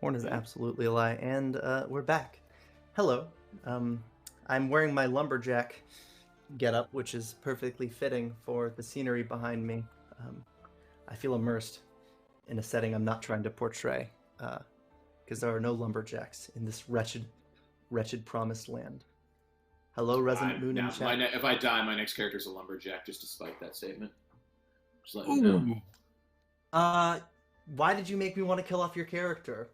Porn is absolutely a lie, and we're back. Hello. I'm wearing my lumberjack getup, which is perfectly fitting for the scenery behind me. I feel immersed in a setting I'm not trying to portray, because there are no lumberjacks in this wretched promised land. Hello, Resident Moon in chat. If I die, my next character is a lumberjack, just to spite that statement. Just let you know. Why did you make me want to kill off your character?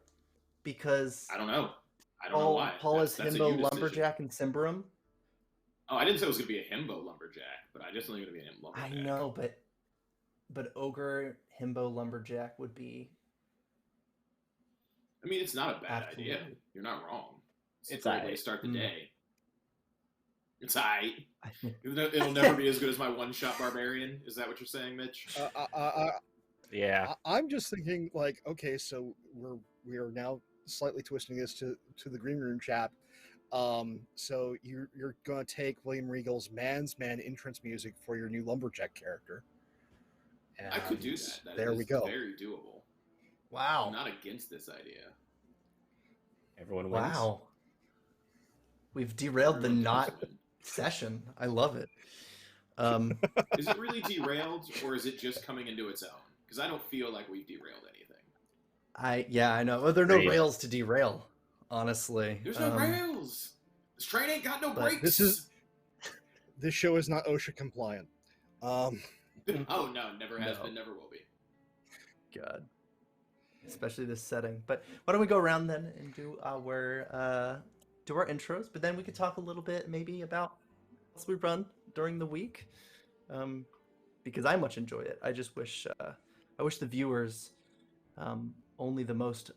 Because I don't know. I don't know why. Paul is himbo lumberjack in Symbaroum. Oh, I didn't say it was going to be a himbo lumberjack, but I definitely going to be a himbo lumberjack. I know, but ogre himbo lumberjack would be. I mean, it's not a bad idea. You're not wrong. It's a great way to start the day. It's aight. It'll never be as good as my one-shot barbarian. Is that what you're saying, Mitch? Yeah. I'm just thinking, like, okay, so we are now slightly twisting this to the green room chat. So you're gonna take William Regal's Man's Man entrance music for your new lumberjack character. I could do that. There we go. Very doable. Wow. I'm not against this idea. Everyone wins. Wow. We've derailed the not session. I love it. Is it really derailed, or is it just coming into its own? Because I don't feel like we've derailed anything. I know. Well, there are no rails to derail, honestly. There's no rails. This train ain't got no brakes. This show is not OSHA compliant. Oh no, never has been, never will be. God. Especially this setting. But why don't we go around then and do our intros, but then we could talk a little bit maybe about what we run during the week, because I much enjoy it. I just wish the viewers only the most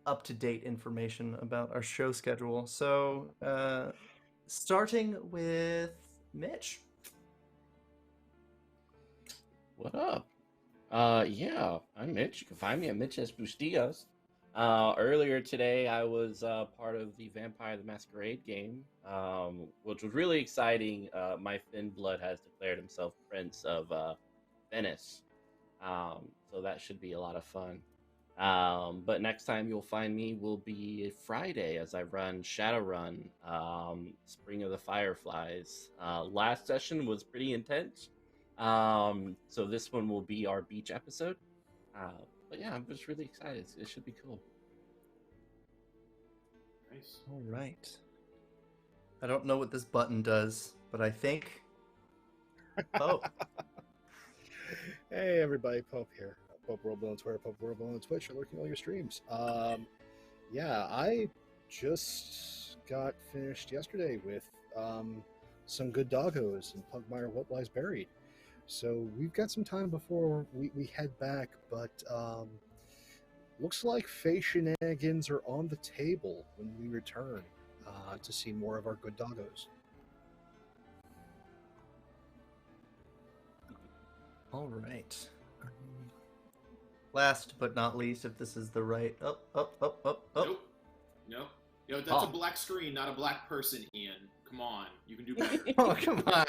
up-to-date information about our show schedule. So starting with Mitch. What up? Yeah, I'm Mitch. You can find me at Mitchsbustillos. Earlier today, I was part of the Vampire the Masquerade game, which was really exciting. My thin blood has declared himself Prince of Venice, so that should be a lot of fun. But next time you'll find me will be Friday as I run Shadowrun, Spring of the Fireflies. Last session was pretty intense, so this one will be our beach episode. But yeah, I'm just really excited. It should be cool. Nice. All right. I don't know what this button does, but I think. Oh. Hey everybody, Pope here. Popeworldbuild on Twitter, Popeworldbuild on Twitch. You're looking at all your streams. Yeah, I just got finished yesterday with some good doggos and Pugmire What Lies Buried. So we've got some time before we head back, but looks like Fae shenanigans are on the table when we return to see more of our good doggos. All right. Last but not least, if this is the right... Nope. Yo, that's a black screen, not a black person, Ian. Come on, you can do better. Oh, come on.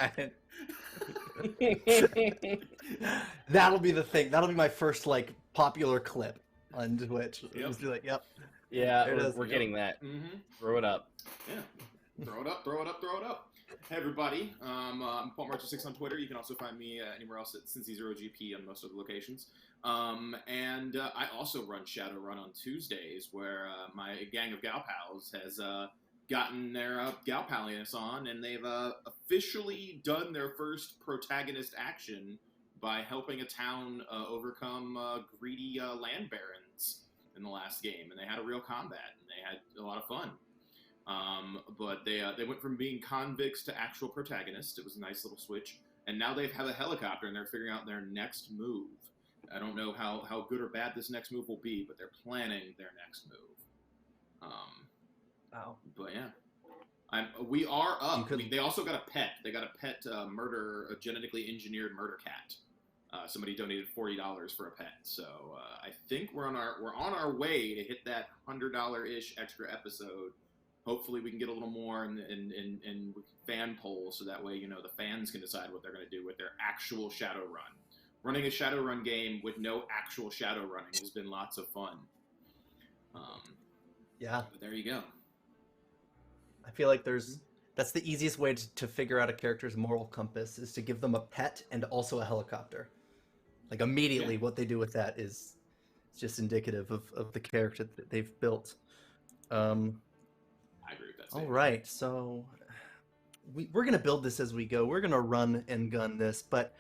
That'll be the thing. That'll be my first, popular clip on Twitch. Yep. Just be like, yep. Yeah, we're getting that. Mm-hmm. Throw it up. Yeah. Throw it up. Hey, everybody. I'm PaulMarcher6 on Twitter. You can also find me anywhere else at Cincy0GP on most of the locations. And I also run Shadowrun on Tuesdays, where my gang of gal pals has gotten their gal palliness on, and they've officially done their first protagonist action by helping a town overcome greedy land barons in the last game, and they had a real combat, and they had a lot of fun. But they went from being convicts to actual protagonists. It was a nice little switch, and now they have a helicopter, and they're figuring out their next move. I don't know how good or bad this next move will be, but they're planning their next move. Wow. But yeah, we are up. They also got a pet. They got a pet a genetically engineered murder cat. Somebody donated $40 for a pet. So I think we're on our way to hit that $100-ish extra episode. Hopefully we can get a little more and fan poll, so that way the fans can decide what they're going to do with their actual Shadowrun. Running a Shadowrun game with no actual Shadowrunning has been lots of fun. Yeah, But there you go. I feel like that's the easiest way to figure out a character's moral compass is to give them a pet and also a helicopter. Like immediately, Yeah. what they do with that is just indicative of the character that they've built. I agree with that All statement. right, so we're gonna build this as we go. We're gonna run and gun this, but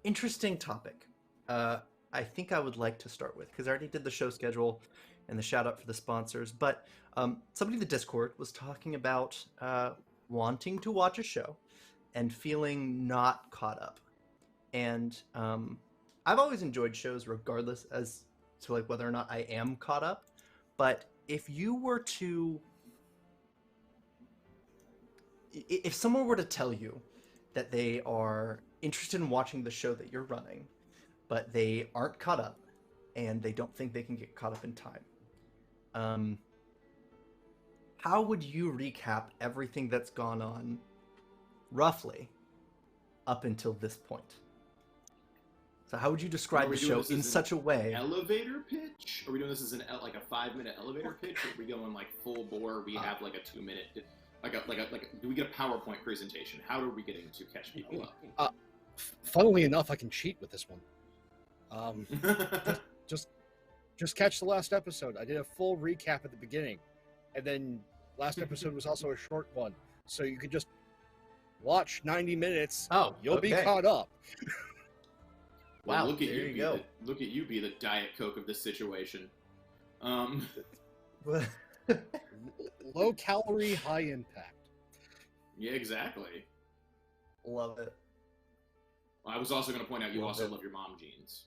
interesting topic. I think I would like to start with because I already did the show schedule and the shout out for the sponsors. But somebody in the Discord was talking about wanting to watch a show and feeling not caught up. And I've always enjoyed shows regardless as to like whether or not I am caught up. But if someone were to tell you that they are interested in watching the show that you're running, but they aren't caught up and they don't think they can get caught up in time, how would you recap everything that's gone on roughly up until this point? So how would you describe the show in such a way? Elevator pitch? Are we doing this as like a 5-minute elevator pitch? Or are we going like full bore? We have like a 2-minute, do we get a PowerPoint presentation? How are we getting to catch people up? Funnily enough, I can cheat with this one. Just catch the last episode. I did a full recap at the beginning, and then last episode was also a short one, so you could just watch 90 minutes. Oh, you'll be caught up. Well, Wow, look at there you you go. Look at you be the Diet Coke of this situation. Low calorie, high impact. Yeah, exactly. Love it. I was also going to point out you Love also it. love your mom jeans.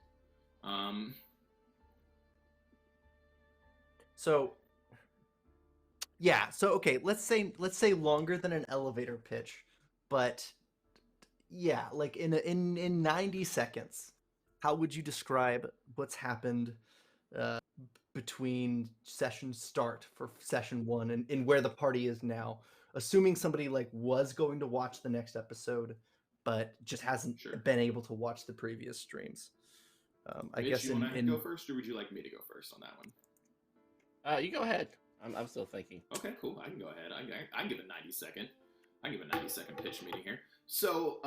So yeah, so okay, let's say longer than an elevator pitch, but yeah, like in 90 seconds, how would you describe what's happened between session start for session 1 and where the party is now, assuming somebody like was going to watch the next episode but just hasn't been able to watch the previous streams? I Mitch, guess you want to go first, or would you like me to go first on that one? You go ahead. I'm still thinking. Okay, cool. I can go ahead. I can give a 90-second pitch meeting here. So,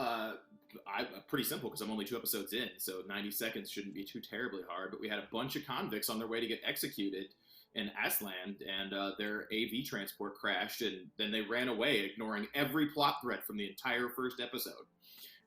pretty simple because I'm only 2 episodes in, so 90 seconds shouldn't be too terribly hard. But we had a bunch of convicts on their way to get executed in Asland, and their AV transport crashed, and then they ran away, ignoring every plot thread from the entire first episode.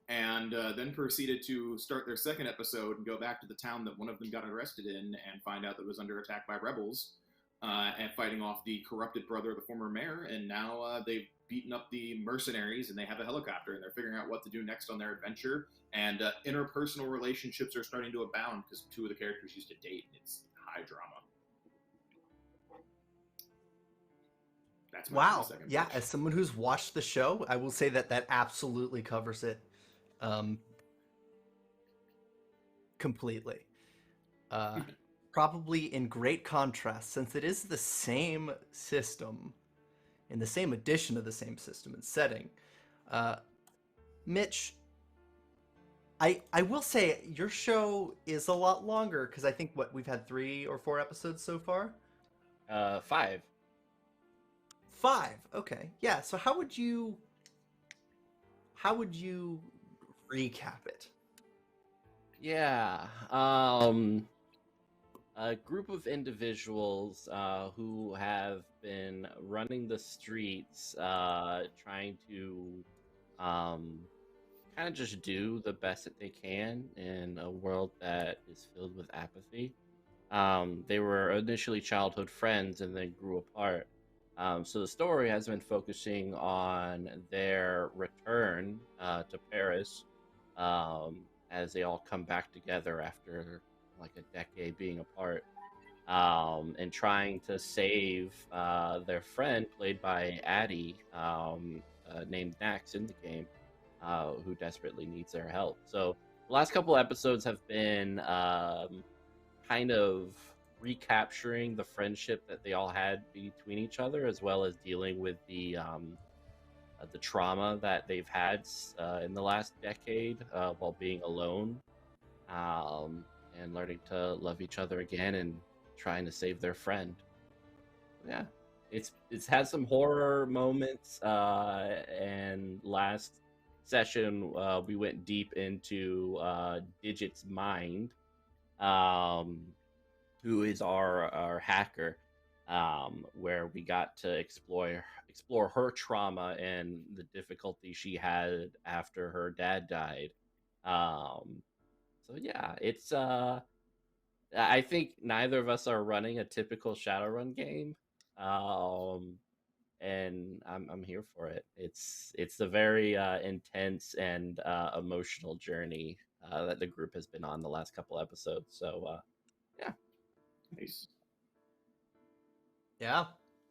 And then proceeded to start their second episode and go back to the town that one of them got arrested in and find out that it was under attack by rebels. And fighting off the corrupted brother of the former mayor, and now they've beaten up the mercenaries, and they have a helicopter, and they're figuring out what to do next on their adventure, and interpersonal relationships are starting to abound, because 2 of the characters used to date, and it's high drama. That's my Wow. 2-second Yeah, pitch. as someone who's watched the show, I will say that absolutely covers it completely. Probably in great contrast, since it is the same system, in the same edition of the same system and setting. Mitch, I will say your show is a lot longer, because I think we've had 3 or 4 episodes so far? 5. 5, okay. Yeah, so how would you recap it? Yeah. A group of individuals who have been running the streets, trying to kind of just do the best that they can in a world that is filled with apathy. They were initially childhood friends and then grew apart. So the story has been focusing on their return to Paris as they all come back together after like a decade being apart, and trying to save their friend, played by Addie, named Nax in the game, who desperately needs their help. So the last couple episodes have been kind of recapturing the friendship that they all had between each other, as well as dealing with the trauma that they've had in the last decade while being alone, and learning to love each other again and trying to save their friend. yeah, it's had some horror moments. And last session we went deep into Digit's mind, um, who is our hacker, where we got to explore her trauma and the difficulty she had after her dad died. So yeah, it's I think neither of us are running a typical Shadowrun game. Um, and I'm here for it. It's a very intense and emotional journey that the group has been on the last couple episodes. So yeah. Nice. Yeah,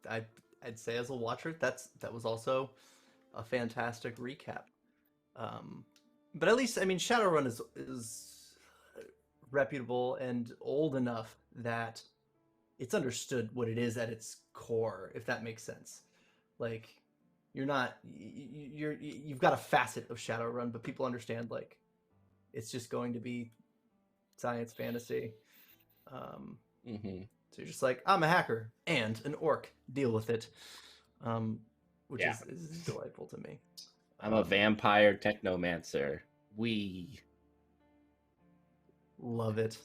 I'd say as a watcher, that was also a fantastic recap. But at least, I mean, Shadowrun is reputable and old enough that it's understood what it is at its core, if that makes sense. Like, you're not you've got a facet of Shadowrun, but people understand like it's just going to be science fantasy. So you're just like, I'm a hacker and an orc. Deal with it, which Yeah. is delightful to me. I'm a vampire technomancer. We Love it.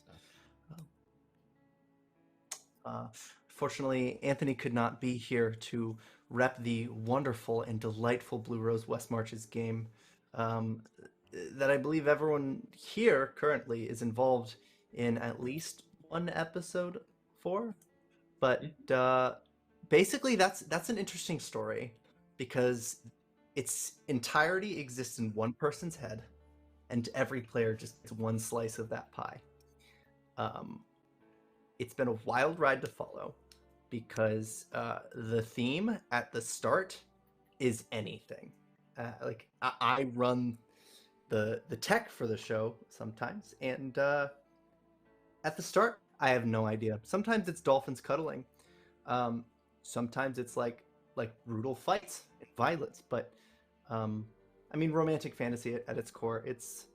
Fortunately, Anthony could not be here to rep the wonderful and delightful Blue Rose West Marches game that I believe everyone here currently is involved in at least one episode for. But basically, that's an interesting story because its entirety exists in one person's head, and every player just gets one slice of that pie. It's been a wild ride to follow because the theme at the start is anything. Like I run the tech for the show sometimes, and at the start I have no idea. Sometimes it's dolphins cuddling. Sometimes it's like brutal fights and violence, but I mean romantic fantasy at its core. It's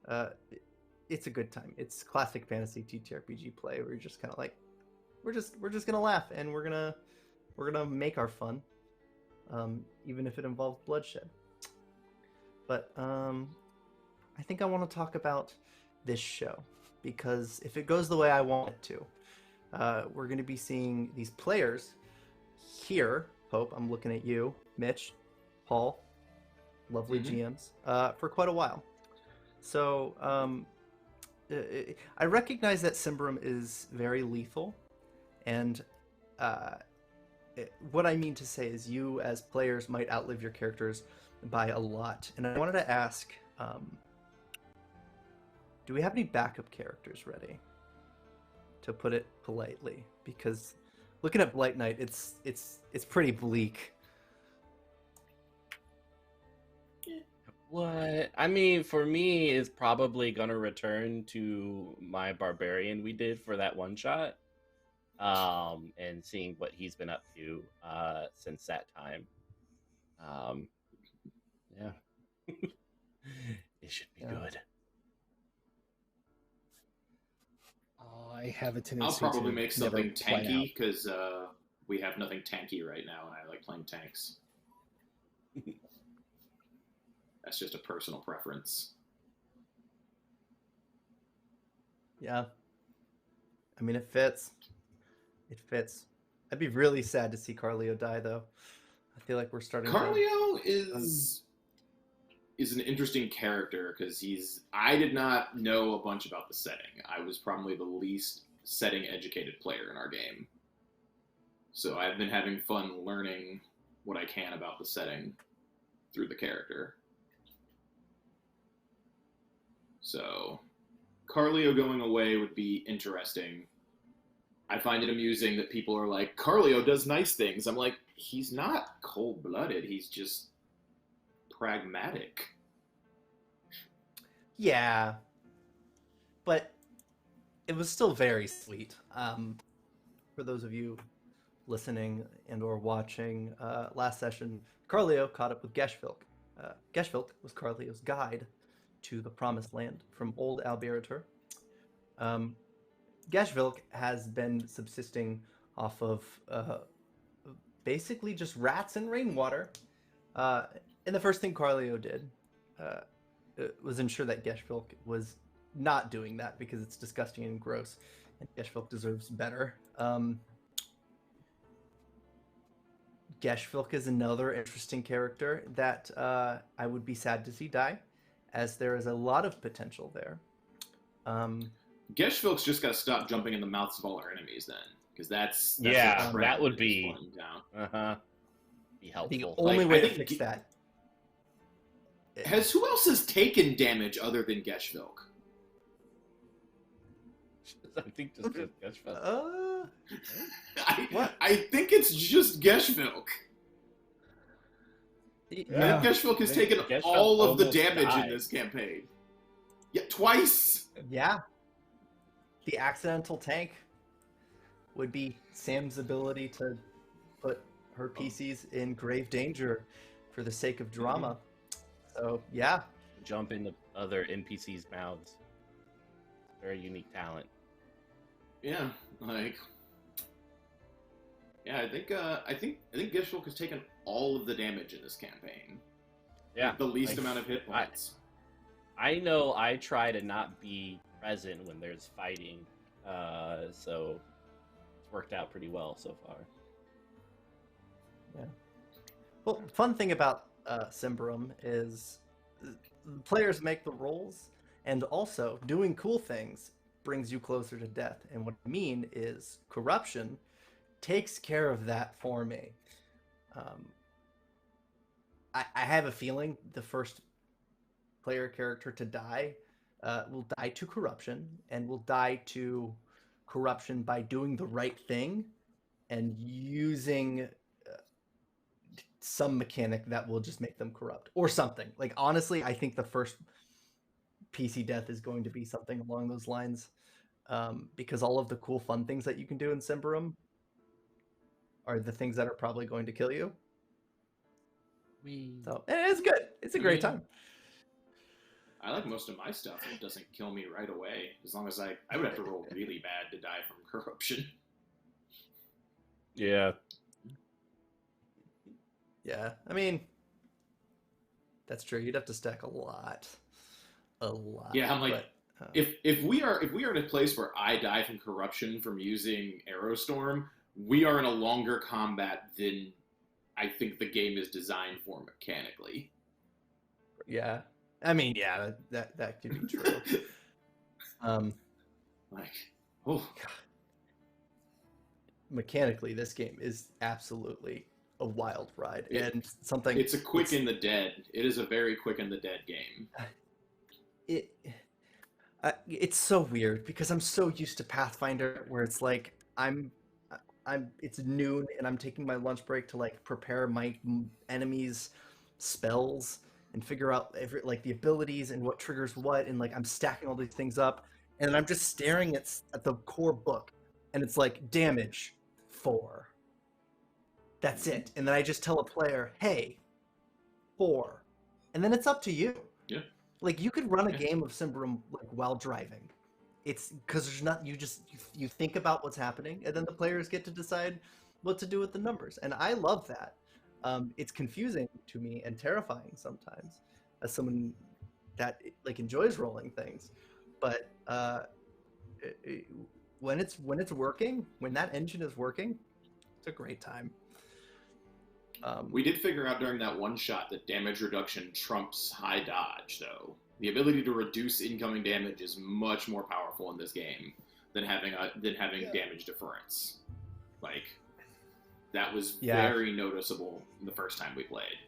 a good time. It's classic fantasy TTRPG play where you're just kind of like, we're just gonna laugh and we're gonna make our fun, even if it involves bloodshed. But I think I want to talk about this show because if it goes the way I want it to, we're going to be seeing these players here. Pope, I'm looking at you, Mitch, Paul, lovely GMs, for quite a while. So I recognize that Symbaroum is very lethal, and what I mean to say is you as players might outlive your characters by a lot. And I wanted to ask, do we have any backup characters ready? To put it politely, because looking at Blight Knight, it's pretty bleak. What? I mean, for me, is probably gonna return to my barbarian we did for that one shot, and seeing what he's been up to since that time. Yeah, it should be good. I have a tendency. I'll probably to make something tanky because we have nothing tanky right now, and I like playing tanks. That's just a personal preference. Yeah. I mean, it fits. It fits. I'd be really sad to see Karlio die, though. I feel like we're starting. Karlio is an interesting character because I did not know a bunch about the setting. I was probably the least setting educated player in our game. So I've been having fun learning what I can about the setting through the character. So Karlio going away would be interesting. I find it amusing that people are like, Karlio does nice things. I'm like, he's not cold-blooded. He's just pragmatic. Yeah. But it was still very sweet. For those of you listening and or watching, last session, Karlio caught up with Gesvilk. Gesvilk was Karlio's guide to the Promised Land from Old Albirator. Gesvilk has been subsisting off of basically just rats and rainwater. And the first thing Karlio did was ensure that Gesvilk was not doing that because it's disgusting and gross, and Gesvilk deserves better. Gesvilk is another interesting character that I would be sad to see die, as there is a lot of potential there. Gesvilk's just got to stop jumping in the mouths of all our enemies then, because that's Yeah, what that would is be- falling down. Be helpful. The only Like, way I to think fix that. Who else has taken damage other than Gesvilk? I think just Gesvilk. What? I think it's just Gesvilk. I Yeah. think Gesvilk has Maybe taken Gesvilk all of the almost damage died. in this campaign. Yeah, twice. Yeah. The accidental tank would be Sam's ability to put her PCs in grave danger for the sake of drama. So, yeah. Jump in the other NPCs' mouths. Very unique talent. Yeah, like, yeah, I think Gesvilk has taken all of the damage in this campaign. Yeah. The least like, amount of hit points. I know I try to not be present when there's fighting, so it's worked out pretty well so far. Yeah. Well, fun thing about Symbaroum is players make the rolls, and also doing cool things brings you closer to death. And what I mean is corruption takes care of that for me. I have a feeling the first player character to die will die to corruption, and will die to corruption by doing the right thing and using some mechanic that will just make them corrupt or something. Like, honestly, I think the first PC death is going to be something along those lines, because all of the cool fun things that you can do in Symbaroum are the things that are probably going to kill you. So it's good. It's a great time. I like most of my stuff. It doesn't kill me right away, as long as I would have to roll really bad to die from corruption. Yeah. Yeah, I mean, that's true. You'd have to stack a lot. Yeah, I'm like, but, if we are in a place where I die from corruption from using Aerostorm, we are in a longer combat than I think the game is designed for mechanically. yeah, I mean, yeah, that could be true. Like, oh, Mechanically, this game is absolutely a wild ride, and something. it's a quick in the dead. It is a very quick in the dead game. It's so weird because I'm so used to Pathfinder, where it's like it's noon and I'm taking my lunch break to like prepare my enemies' spells and figure out like the abilities and what triggers what, and like I'm stacking all these things up, and I'm just staring at the core book, and it's like damage 4. That's it. And then I just tell a player, hey, 4. And then it's up to you. Yeah. Like, you could run a game of Symbaroum like while driving. It's because there's not, you think about what's happening, and then the players get to decide what to do with the numbers. And I love that. It's confusing to me and terrifying sometimes as someone that like enjoys rolling things. But when it's working, when that engine is working, it's a great time. We did figure out during that one shot that damage reduction trumps high dodge, though. The ability to reduce incoming damage is much more powerful in this game than having damage deference. Like, that was very noticeable the first time we played.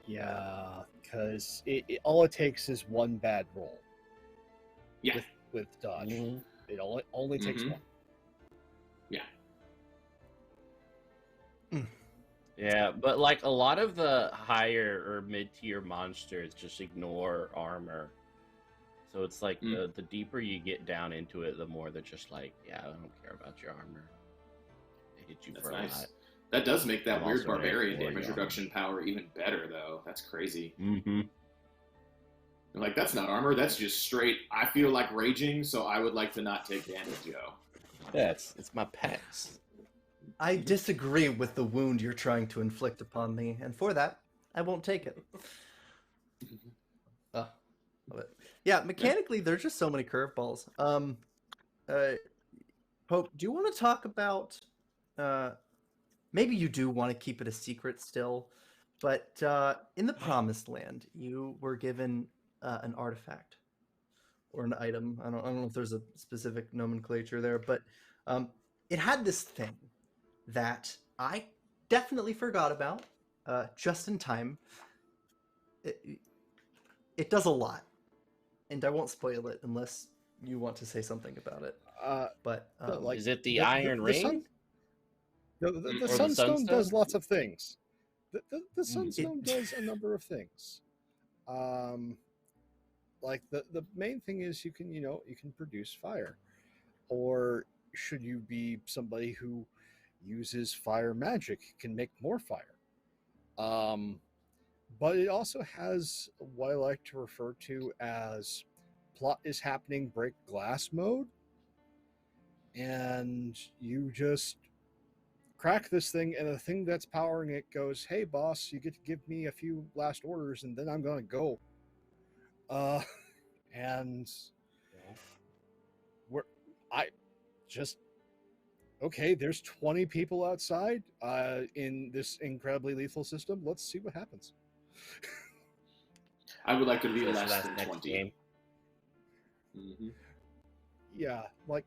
Yeah, because all it takes is one bad roll. Yeah. With dodge. Mhm. It only takes Mhm. one. Yeah, but like a lot of the higher or mid-tier monsters just ignore armor. So it's like the deeper you get down into it, the more they're just like, yeah, I don't care about your armor. They hit you That's for a nice. lot. That does make that I'm weird also ready barbarian for damage you. reduction power even better, though. That's crazy. Mm-hmm. Like, that's not armor, that's just straight, I feel like raging, so I would like to not take damage, yo. Yeah, it's my pecs. I disagree with the wound you're trying to inflict upon me, and for that, I won't take it. Oh, but yeah, mechanically, there's just so many curveballs. Pope, do you want to talk about? Maybe you do want to keep it a secret still, but in the Promised Land, you were given an artifact or an item. I don't know if there's a specific nomenclature there, but it had this thing that I definitely forgot about just in time. It does a lot, and I won't spoil it unless you want to say something about it. But like is it the Iron Ring? The Or the Sunstone does Sunstone? lots of things. The Mm. Sunstone does a number of things. Like the main thing is you can produce fire, or should you be somebody who uses fire magic, can make more fire. But it also has what I like to refer to as plot is happening, break glass mode, and you just crack this thing, and the thing that's powering it goes, "Hey, boss, you get to give me a few last orders, and then I'm gonna go." And I just okay. There's 20 people outside in this incredibly lethal system. Let's see what happens. I would like to be So less that's than next 20. game. Yeah, like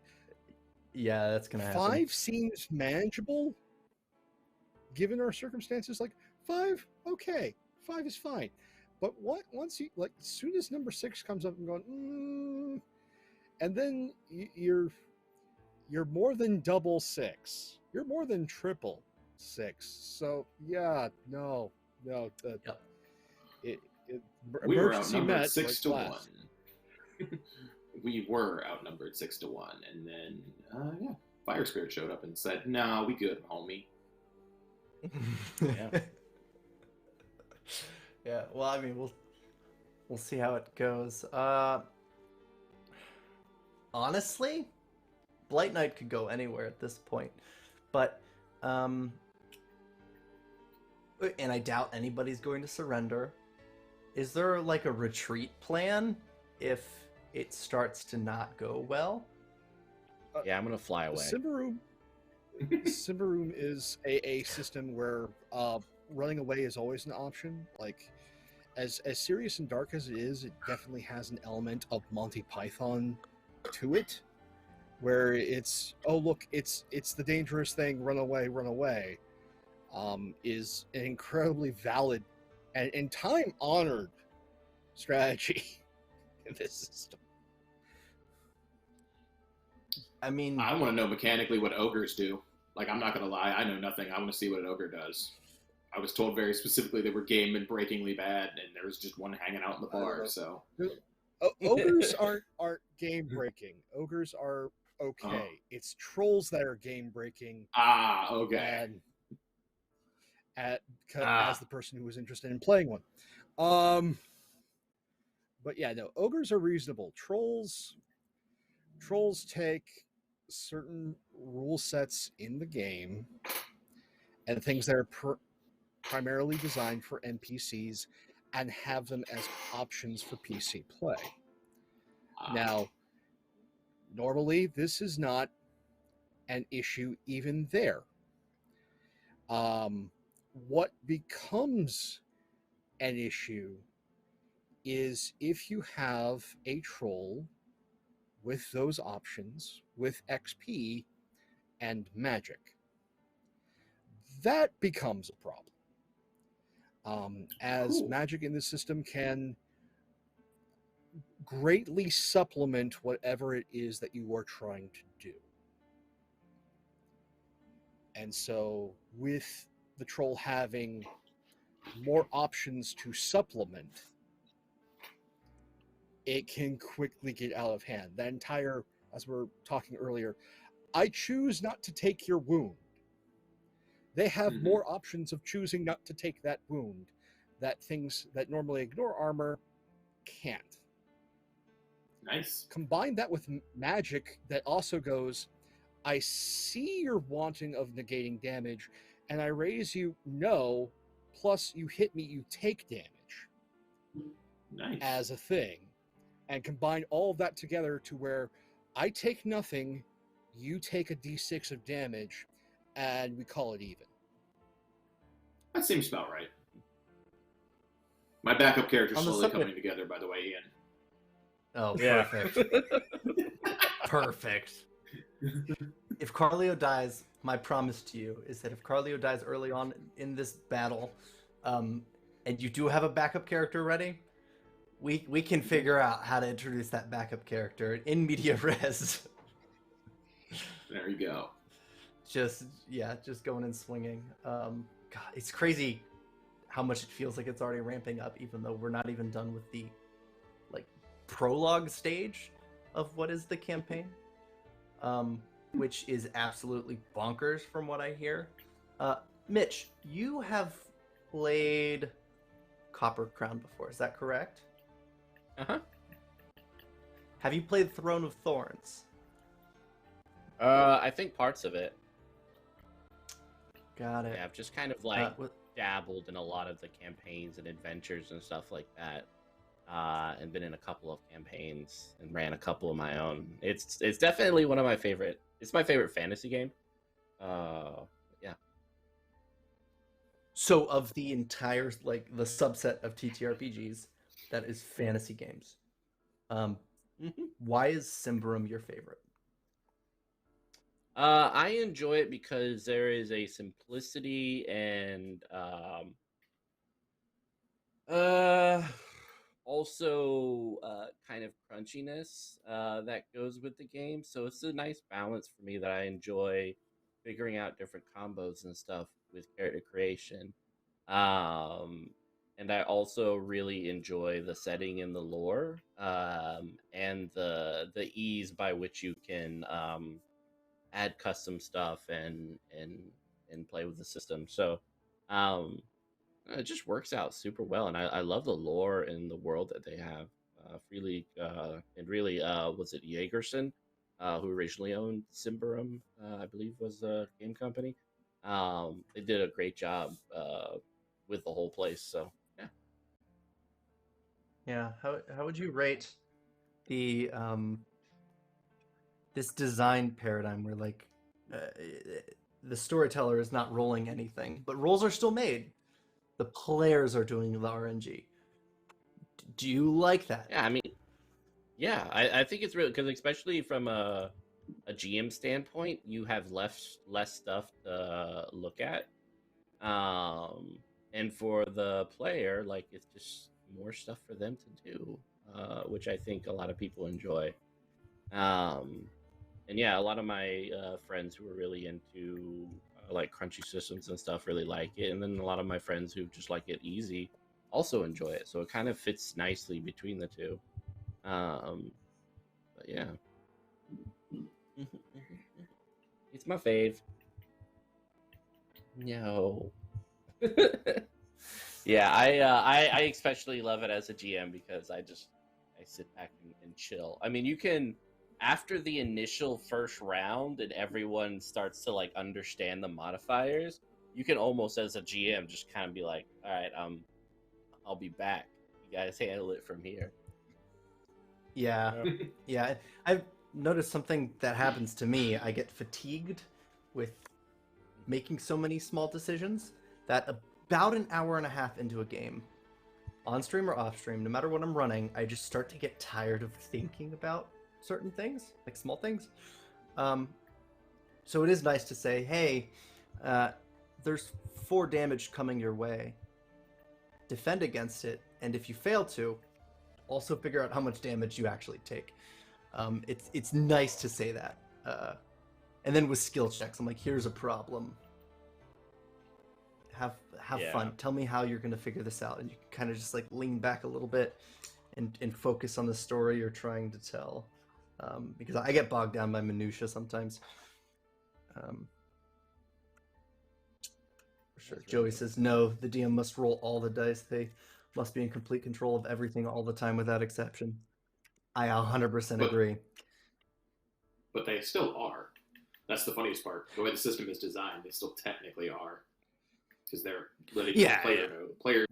yeah, that's gonna happen. 5 seems manageable given our circumstances. Like 5, okay, 5 is fine. But once you like, as soon as number 6 comes up, I'm going, and then you're more than double 6. You're more than triple 6. So yeah, no. Yep. We were Emergency outnumbered met 6 to like 1. We were outnumbered 6 to 1, and then Fire Spirit showed up and said, "Nah, we good, homie." Yeah. Yeah. Well, I mean, we'll see how it goes. Honestly, Blight Knight could go anywhere at this point, but and I doubt anybody's going to surrender. Is there like a retreat plan if it starts to not go well? Yeah, I'm gonna fly away. Symbaroum is a system where running away is always an option. Like as serious and dark as it is, it definitely has an element of Monty Python to it, where it's it's the dangerous thing, run away, is an incredibly valid and time honored strategy in this system. I mean, I want to know mechanically what ogres do. Like, I'm not going to lie, I know nothing. I want to see what an ogre does. I was told very specifically they were game and breakingly bad, and there was just one hanging out in the bar. So Ogres aren't game breaking. Ogres are okay. It's trolls that are game breaking. Okay. And as the person who was interested in playing one. But yeah, no, ogres are reasonable. Trolls take certain rule sets in the game and things that are primarily designed for NPCs and have them as options for PC play. Now, normally this is not an issue even there. What becomes an issue is if you have a troll with those options, with XP and magic. That becomes a problem. As Cool. magic in the system can greatly supplement whatever it is that you are trying to do. And so with the troll having more options to supplement, it can quickly get out of hand. That entire, as we were talking earlier, I choose not to take your wound. They have more options of choosing not to take that wound that things that normally ignore armor can't. Nice. Combine that with magic that also goes, I see you're wanting of negating damage, and I raise you no, plus you hit me, you take damage Nice. as a thing, and combine all of that together to where I take nothing, you take a d6 of damage, and we call it even. That seems about right. My backup character's On the slowly subject- coming together, by the way, Ian. Oh, Yeah. perfect. Perfect. If Karlio dies, my promise to you is that if Karlio dies early on in this battle, and you do have a backup character ready, we can figure out how to introduce that backup character in media res. There you go. just going and swinging. God, it's crazy how much it feels like it's already ramping up, even though we're not even done with the prologue stage of what is the campaign, which is absolutely bonkers from what I hear. Mitch, you have played Copper Crown before, is that correct? Uh-huh. Have you played Throne of Thorns? I think parts of it. Got it. Yeah, I've just kind of dabbled in a lot of the campaigns and adventures and stuff like that. And been in a couple of campaigns and ran a couple of my own. It's definitely one of my favorite. It's my favorite fantasy game. Yeah. So of the entire the subset of TTRPGs that is fantasy games, why is Symbaroum your favorite? I enjoy it because there is a simplicity and also kind of crunchiness that goes with the game. So it's a nice balance for me that I enjoy figuring out different combos and stuff with character creation. And I also really enjoy the setting and the lore, and the ease by which you can add custom stuff and play with the system. So it just works out super well, and I love the lore and the world that they have. Freely and really, was it Jagerson, who originally owned Symbaroum, I believe was a game company. They did a great job with the whole place. So Yeah, how would you rate the this design paradigm where the storyteller is not rolling anything, but rolls are still made. The players are doing the RNG. Do you like that? yeah, I mean, yeah, I think it's really, because especially from a GM standpoint, you have less stuff to look at, and for the player, it's just more stuff for them to do, which I think a lot of people enjoy. And yeah, a lot of my friends who are really into crunchy systems and stuff really like it, and then a lot of my friends who just like it easy also enjoy it. So it kind of fits nicely between the two. But yeah, it's my fave. No. Yeah, I especially love it as a GM because I sit back and chill. I mean, you can, after the initial first round and everyone starts to understand the modifiers, you can almost as a GM just kind of be like, all right, I'll be back. You guys handle it from here. Yeah. Yeah. I've noticed something that happens to me. I get fatigued with making so many small decisions that about an hour and a half into a game, on stream or off stream, no matter what I'm running, I just start to get tired of thinking about certain things, small things. So it is nice to say, hey, there's 4 damage coming your way. Defend against it, and if you fail to, also figure out how much damage you actually take. It's nice to say that. And then with skill checks, I'm like, here's a problem. Have fun. Tell me how you're going to figure this out. And you can kind of just lean back a little bit and focus on the story you're trying to tell. Because I get bogged down by minutia sometimes. For sure. Joey says, no, the DM must roll all the dice. They must be in complete control of everything all the time without exception. I 100% agree. But they still are. That's the funniest part. The way the system is designed, they still technically are, because they're letting Yeah, the player yeah. know. The player.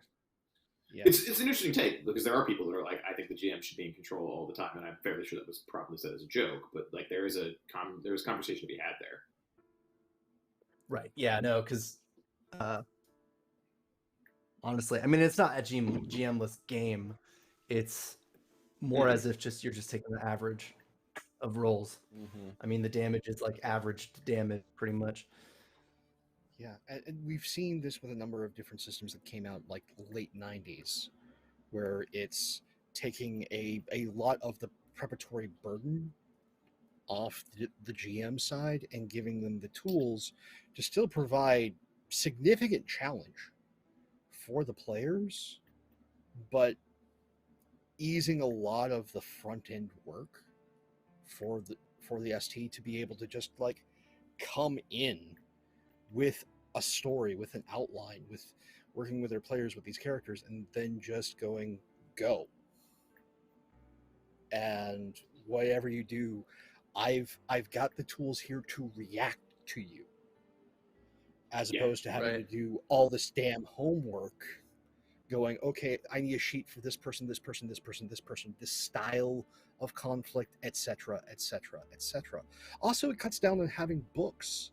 Yeah. It's an interesting take because there are people that are like, I think the GM should be in control all the time, and I'm fairly sure that was probably said as a joke, but like there is conversation to be had there. Right. Yeah. No. Because honestly, I mean, it's not a GM-less game. It's more as if you're just taking the average of rolls. Mm-hmm. I mean, the damage is like averaged damage, pretty much. Yeah, and we've seen this with a number of different systems that came out like late 90s, where it's taking a lot of the preparatory burden off the GM side and giving them the tools to still provide significant challenge for the players, but easing a lot of the front end work for the ST to be able to just like come in with a story, with an outline, with working with their players with these characters, and then just going go. And whatever you do, I've got the tools here to react to you, as opposed to having to do all this damn homework. Going, okay, I need a sheet for this person, this person, this person, this person, this style of conflict, etc., etc., etc. Also, it cuts down on having books.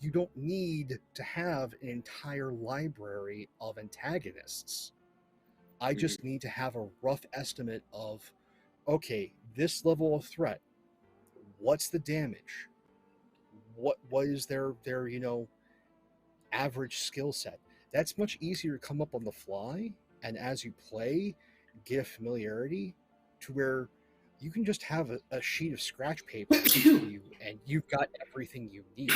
You don't need to have an entire library of antagonists. I just need to have a rough estimate of, okay, this level of threat, what's the damage? What is their average skill set? That's much easier to come up on the fly, and as you play, get a familiarity to where you can just have a sheet of scratch paper in front of you, and you've got everything you need.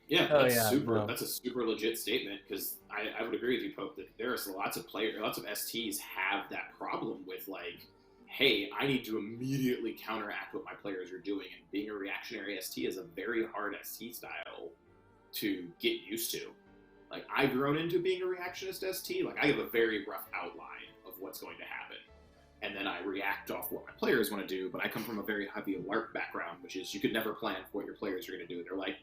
Yeah, that's a super legit statement, because I would agree with you, Pope, that there's lots of STs have that problem with like, hey, I need to immediately counteract what my players are doing, and being a reactionary ST is a very hard ST style to get used to. Like, I've grown into being a reactionist ST. Like, I have a very rough outline of what's going to happen, and then I react off what my players want to do. But I come from a very heavy alert background, which is you could never plan for what your players are going to do. They're like,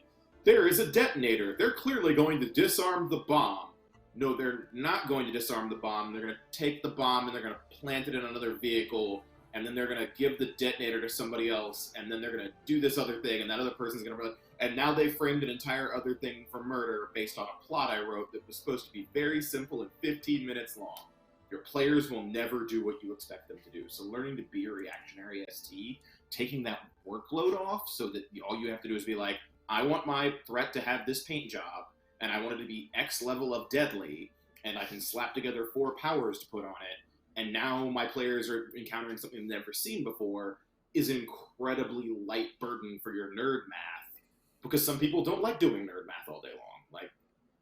there is a detonator, they're clearly going to disarm the bomb. No, they're not going to disarm the bomb. They're going to take the bomb and they're going to plant it in another vehicle, and then they're going to give the detonator to somebody else, and then they're going to do this other thing, and that other person's going to... And now they framed an entire other thing for murder based on a plot I wrote that was supposed to be very simple and 15 minutes long. Your players will never do what you expect them to do. So learning to be a reactionary ST, taking that workload off so that all you have to do is be like, I want my threat to have this paint job, and I want it to be X level of deadly, and I can slap together 4 powers to put on it, and now my players are encountering something they've never seen before, is an incredibly light burden for your nerd math. Because some people don't like doing nerd math all day long. Like,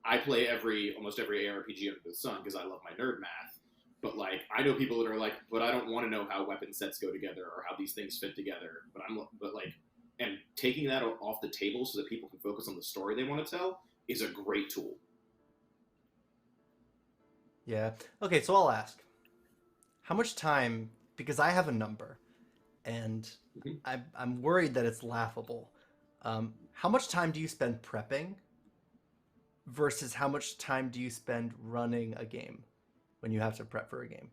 I play almost every ARPG under the sun because I love my nerd math. But like, I know people that are like, but I don't want to know how weapon sets go together or how these things fit together. And taking that off the table so that people can focus on the story they want to tell is a great tool. Yeah. Okay, so I'll ask, how much time? Because I have a number, and I'm worried that it's laughable. How much time do you spend prepping versus how much time do you spend running a game when you have to prep for a game?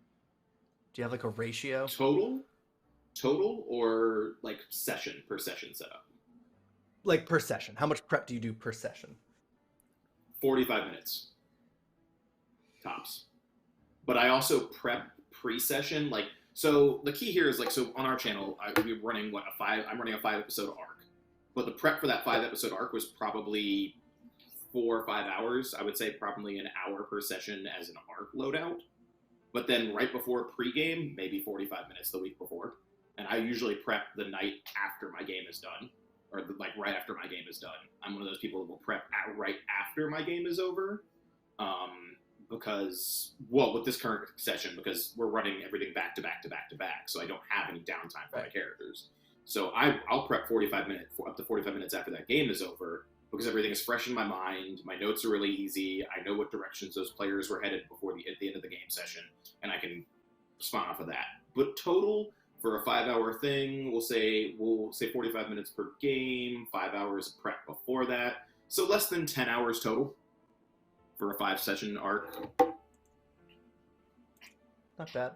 Do you have like a ratio? Total or like per session setup? Like per session. How much prep do you do per session? 45 minutes. Tops. But I also prep pre-session. Like, so the key here is like, so on our channel, I'm running a 5-episode arc. But the prep for that 5-episode arc was probably 4 or 5 hours. I would say probably an hour per session as an arc loadout. But then right before pregame, maybe 45 minutes the week before. And I usually prep the night after my game is done, or like right after my game is done. I'm one of those people that will prep right after my game is over. Because, well, with this current session, because we're running everything back to back to back to back, so I don't have any downtime for my characters. So I'll prep up to 45 minutes after that game is over, because everything is fresh in my mind. My notes are really easy. I know what directions those players were headed at the end of the game session, and I can spawn off of that. But total, For a 5-hour thing, we'll say 45 minutes per game, 5 hours of prep before that, so less than 10 hours total for a 5-session arc. Not bad.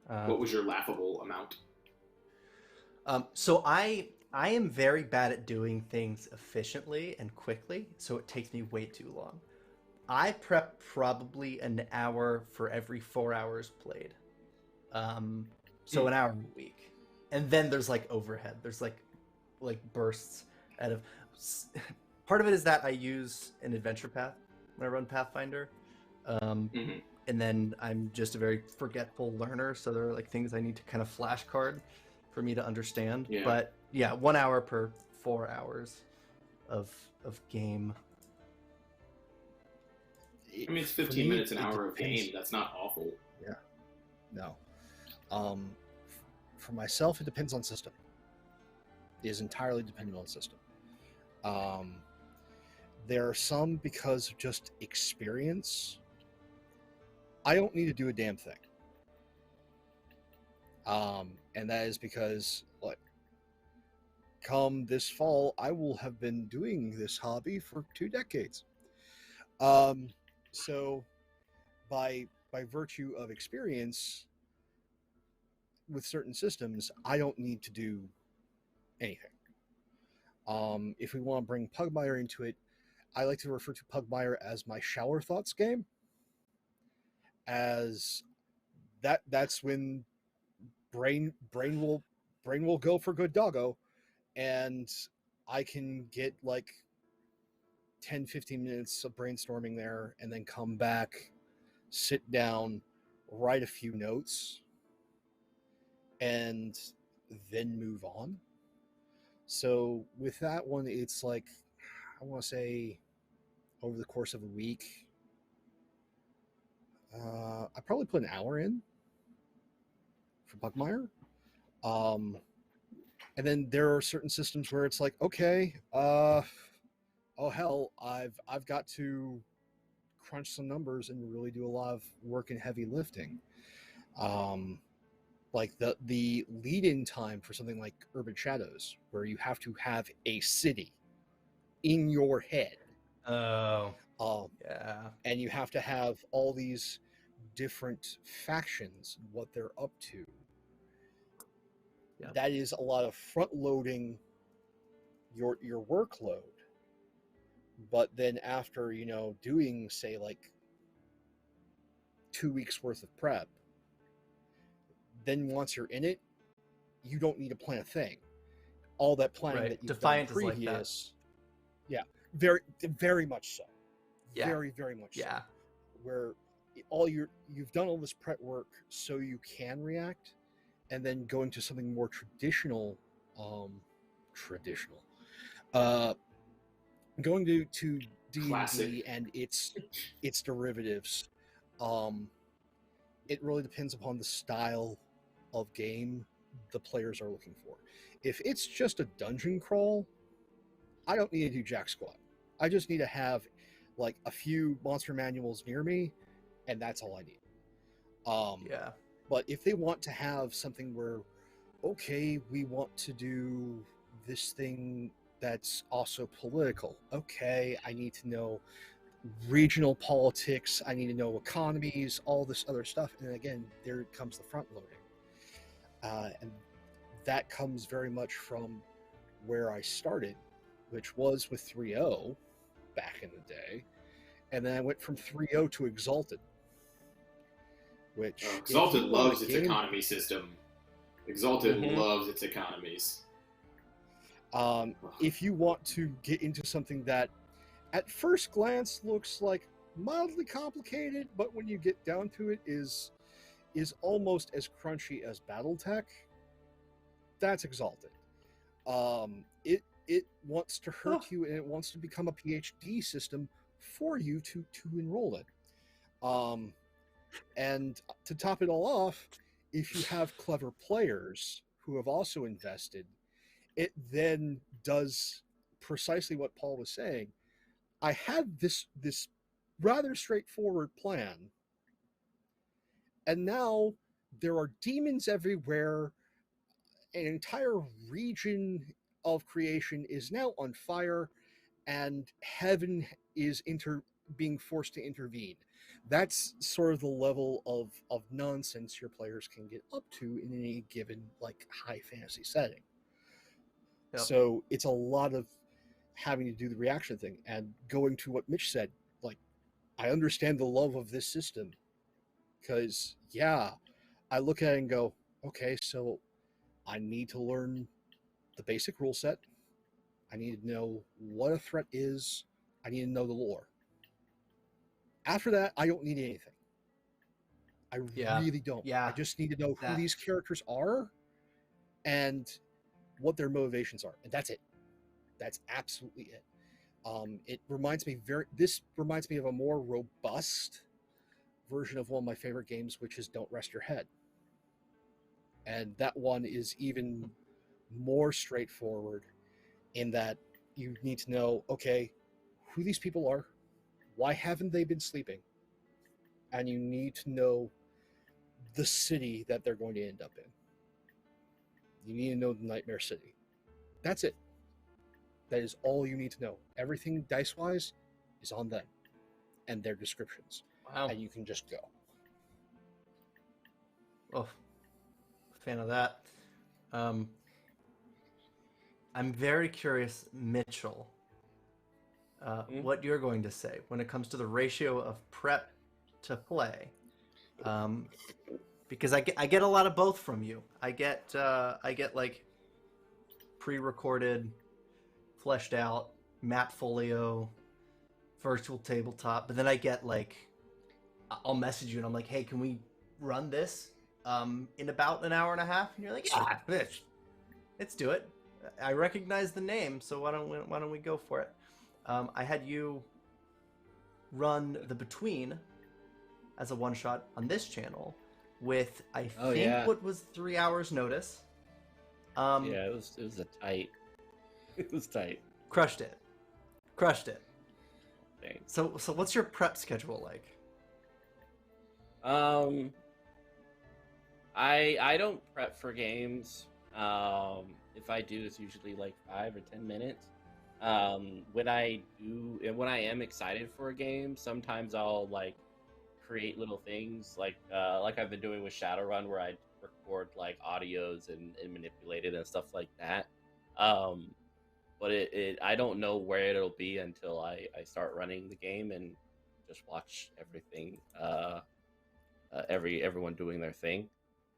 No. What was your laughable amount? So I am very bad at doing things efficiently and quickly, so it takes me way too long. I prep probably an hour for every 4 hours played. So an hour a week. And then there's like overhead. There's like bursts out of... Part of it is that I use an adventure path when I run Pathfinder. And then I'm just a very forgetful learner, so there are like things I need to kind of flashcard for me to understand. Yeah. But yeah, 1 hour per 4 hours of game. I mean, it's 15 minutes an hour of game. That's not awful. Yeah. No. For myself, it depends on system. It is entirely dependent on system. There are some, because of just experience, I don't need to do a damn thing. And that is because, like, come this fall, I will have been doing this hobby for 2 decades. So by virtue of experience with certain systems, I don't need to do anything. If we want to bring Pugmire into it, I like to refer to Pugmire as my shower thoughts game, as that's when brain will go for good doggo, and I can get like 10-15 minutes of brainstorming there, and then come back, sit down, write a few notes, and then move on. So with that one, it's like, I want to say over the course of a week, I probably put an hour in for Pugmire. And then there are certain systems where it's like, okay, oh hell, I've got to crunch some numbers and really do a lot of work and heavy lifting. Like the lead-in time for something like Urban Shadows, where you have to have a city in your head. Oh. Yeah. And you have to have all these different factions, what they're up to. Yeah. That is a lot of front-loading your workload. But then after, doing, say, like 2 weeks worth of prep, then once you're in it, you don't need to plan a thing. All that planning that you've Defiant done previous, like that. Yeah, very, very much so. Yeah. Very, very much so. Where you've done all this prep work so you can react, and then going to something more traditional, going to D&D and its derivatives. It really depends upon the style of game the players are looking for. If it's just a dungeon crawl, I don't need to do jack squat. I just need to have like a few monster manuals near me, and that's all I need. But if they want to have something where, okay, we want to do this thing that's also political. Okay, I need to know regional politics. I need to know economies, all this other stuff. And again, there comes the front loading. And that comes very much from where I started, which was with 3.0 back in the day. And then I went from 3.0 to Exalted. Which Exalted loves its economy system. Exalted loves its economies. If you want to get into something that at first glance looks like mildly complicated, but when you get down to it is almost as crunchy as BattleTech, that's Exalted. It wants to hurt you, and it wants to become a PhD system for you to enroll in. And to top it all off, if you have clever players who have also invested, it then does precisely what Paul was saying. I had this rather straightforward plan, and now there are demons everywhere. An entire region of creation is now on fire, and heaven is being forced to intervene. That's sort of the level of nonsense your players can get up to in any given like high fantasy setting. Yep. So it's a lot of having to do the reaction thing and going to what Mitch said. Like, I understand the love of this system because, yeah, I look at it and go, okay, so I need to learn the basic rule set. I need to know what a threat is. I need to know the lore. After that, I don't need anything. I really don't. Yeah. I just need to know who That- these characters are and what their motivations are, and that's it. That's absolutely it. This reminds me of a more robust version of one of my favorite games, which is Don't Rest Your Head. And that one is even more straightforward in that you need to know, okay, who these people are, why haven't they been sleeping, and you need to know the city that they're going to end up in. You need to know the Nightmare City. That's it. That is all you need to know. Everything dice-wise is on them and their descriptions. Wow. And you can just go. Oh, fan of that. I'm very curious, Mitchell, what you're going to say when it comes to the ratio of prep to play. Because I get a lot of both from you. I get like pre-recorded, fleshed out map folio, virtual tabletop, but then I get like, I'll message you and I'm like, hey, can we run this in about an hour and a half? And you're like, yeah, bitch, let's do it. I recognize the name, so why don't we go for it? I had you run the Between as a one shot on this channel with what was 3 hours notice. Yeah, it was a tight. It was tight. Crushed it. Thanks. So what's your prep schedule like? I don't prep for games. If I do, it's usually like 5 or 10 minutes. When I do, and when I am excited for a game, sometimes I'll like create little things like I've been doing with Shadowrun, where I record like audios and manipulate it and stuff like that. But I don't know where it'll be until I start running the game and just watch everything, everyone doing their thing.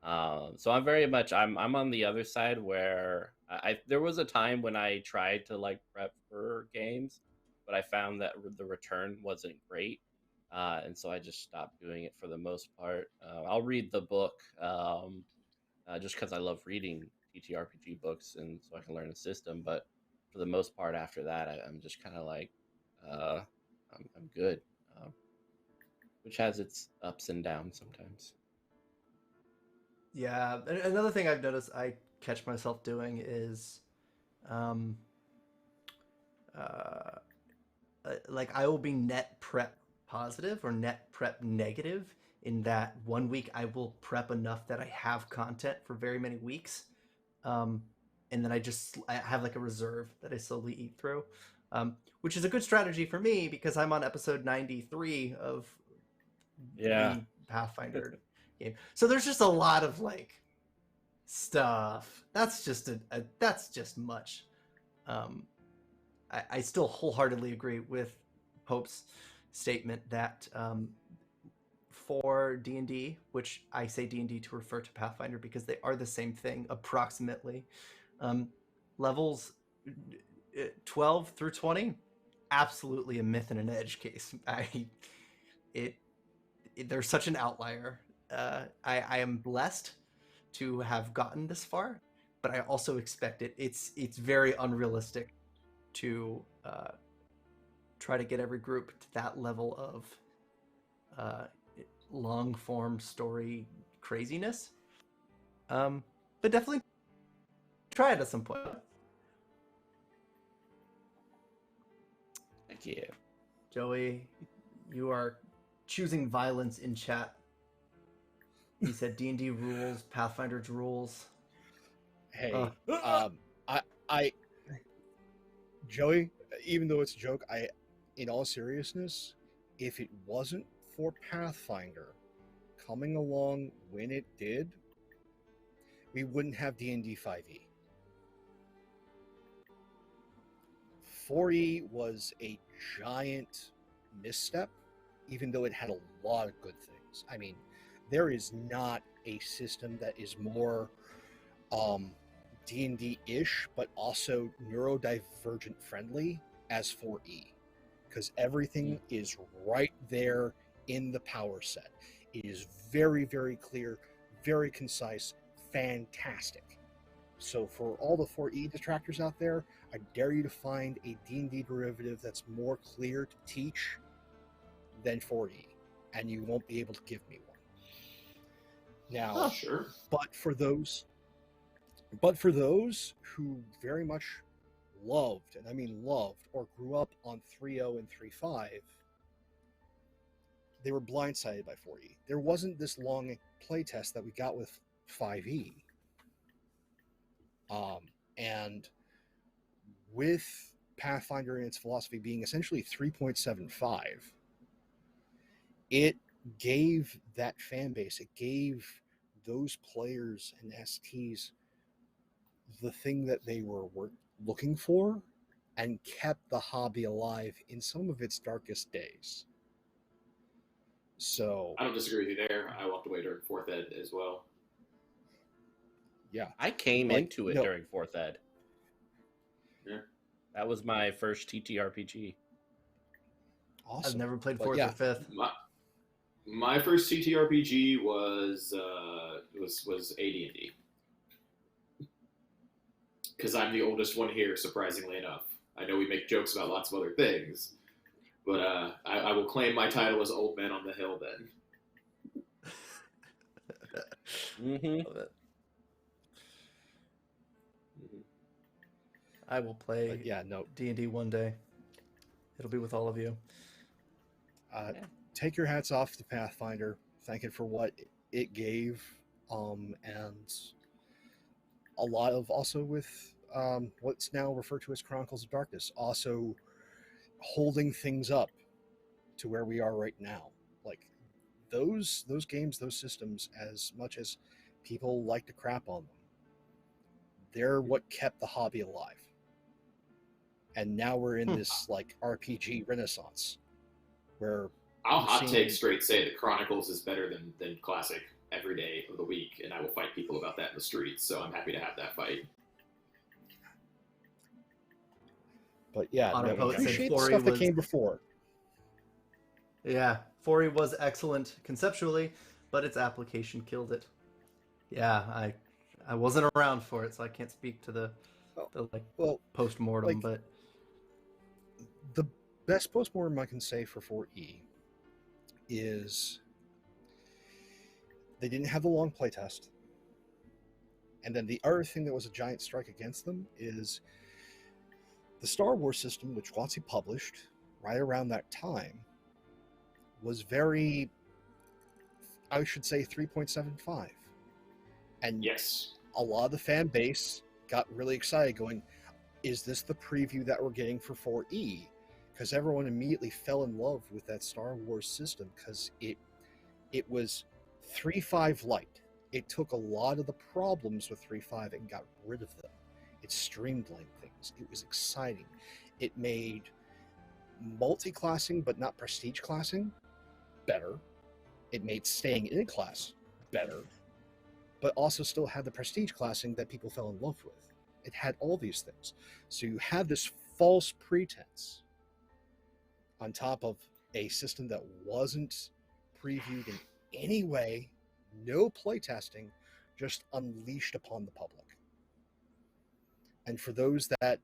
So I'm very much I'm on the other side where there was a time when I tried to like prep for games, but I found that the return wasn't great, and so I just stopped doing it for the most part. I'll read the book just because I love reading TTRPG books, and so I can learn the system. But for the most part, after that, I'm just kind of like I'm good, which has its ups and downs sometimes. Yeah, another thing I've noticed I catch myself doing is, like I will be net prep positive or net prep negative in that 1 week I will prep enough that I have content for very many weeks, and then I have like a reserve that I slowly eat through, which is a good strategy for me because I'm on episode 93 of the Pathfinder game. So there's just a lot of like stuff. That's just that's just much. I still wholeheartedly agree with Pope's statement that for D&D, which I say D&D to refer to Pathfinder because they are the same thing approximately, levels 12 through 20, absolutely a myth and an edge case. There's such an outlier. I am blessed to have gotten this far, but I also expect it. It's very unrealistic to try to get every group to that level of long form story craziness. But definitely try it at some point. Thank you. Joey, you are choosing violence in chat. He said D&D rules, Pathfinder's rules. Hey, I, Joey, even though it's a joke, in all seriousness, if it wasn't for Pathfinder coming along when it did, we wouldn't have D&D 5e. 4e was a giant misstep, even though it had a lot of good things. I mean, there is not a system that is more D&D-ish, but also neurodivergent friendly as 4e, because everything is right there in the power set. It is very, very clear, very concise, fantastic. So for all the 4e detractors out there, I dare you to find a D&D derivative that's more clear to teach than 4e, and you won't be able to give me one. Now, Sure. but for those who very much loved, and I mean loved, or grew up on 3.0 and 3.5, they were blindsided by 4e. There wasn't this long playtest that we got with 5e. And with Pathfinder and its philosophy being essentially 3.75, it gave that fan base, it gave those players and STs the thing that they were looking for and kept the hobby alive in some of its darkest days. So I don't disagree with you there. I walked away during 4th ed as well. yeah, I came Like, into it no. during 4th ed. Yeah. That was my first TTRPG. awesome. I've never played But 4th yeah. or 5th. My first TTRPG was AD&D. Because I'm the oldest one here, surprisingly enough. I know we make jokes about lots of other things, but I will claim my title as Old Man on the Hill then. Mm-hmm. Love it. I will play But yeah, no. D&D one day. It'll be with all of you. Take your hats off to Pathfinder. Thank it for what it gave, and a lot of also with what's now referred to as Chronicles of Darkness, also holding things up to where we are right now. Like those games, those systems, as much as people like to crap on them, they're what kept the hobby alive. And now we're in this like RPG renaissance where I'll hot take straight say that Chronicles is better than Classic every day of the week, and I will fight people about that in the streets, so I'm happy to have that fight. But yeah, Honor Poet said appreciate the 4E stuff that was- came before. Yeah, 4E was excellent conceptually, but its application killed it. Yeah, I wasn't around for it, so I can't speak to the Well, post-mortem, like- but the best postmortem I can say for 4E is they didn't have the long playtest. And then the other thing that was a giant strike against them is the Star Wars system, which WotC published right around that time, was very, I should say, 3.75. And Yes. a lot of the fan base got really excited going, is this the preview that we're getting for 4E? Because everyone immediately fell in love with that Star Wars system because it was 3.5 light. It took a lot of the problems with 3.5 and got rid of them. It streamlined things. It was exciting. It made multi-classing but not prestige classing better. It made staying in a class better, but also still had the prestige classing that people fell in love with. It had all these things. So you had this false pretense on top of a system that wasn't previewed in any way, no playtesting, just unleashed upon the public. And for those that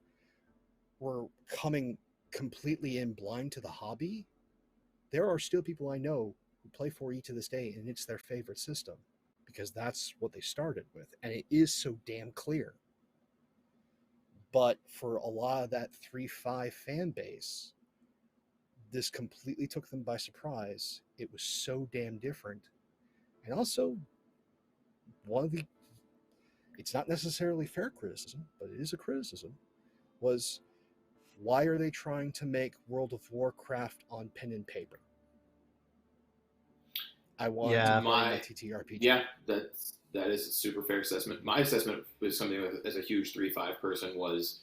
were coming completely in blind to the hobby, there are still people I know who play 4E to this day, and it's their favorite system because that's what they started with, and it is so damn clear. But for a lot of that 3.5 fan base, this completely took them by surprise. It was so damn different, and also one of the, it's not necessarily fair criticism, but it is a criticism, was why are they trying to make World of Warcraft on pen and paper? I want to play my TTRPG. Yeah, that is a super fair assessment. My assessment was something as a huge 3-5 person was,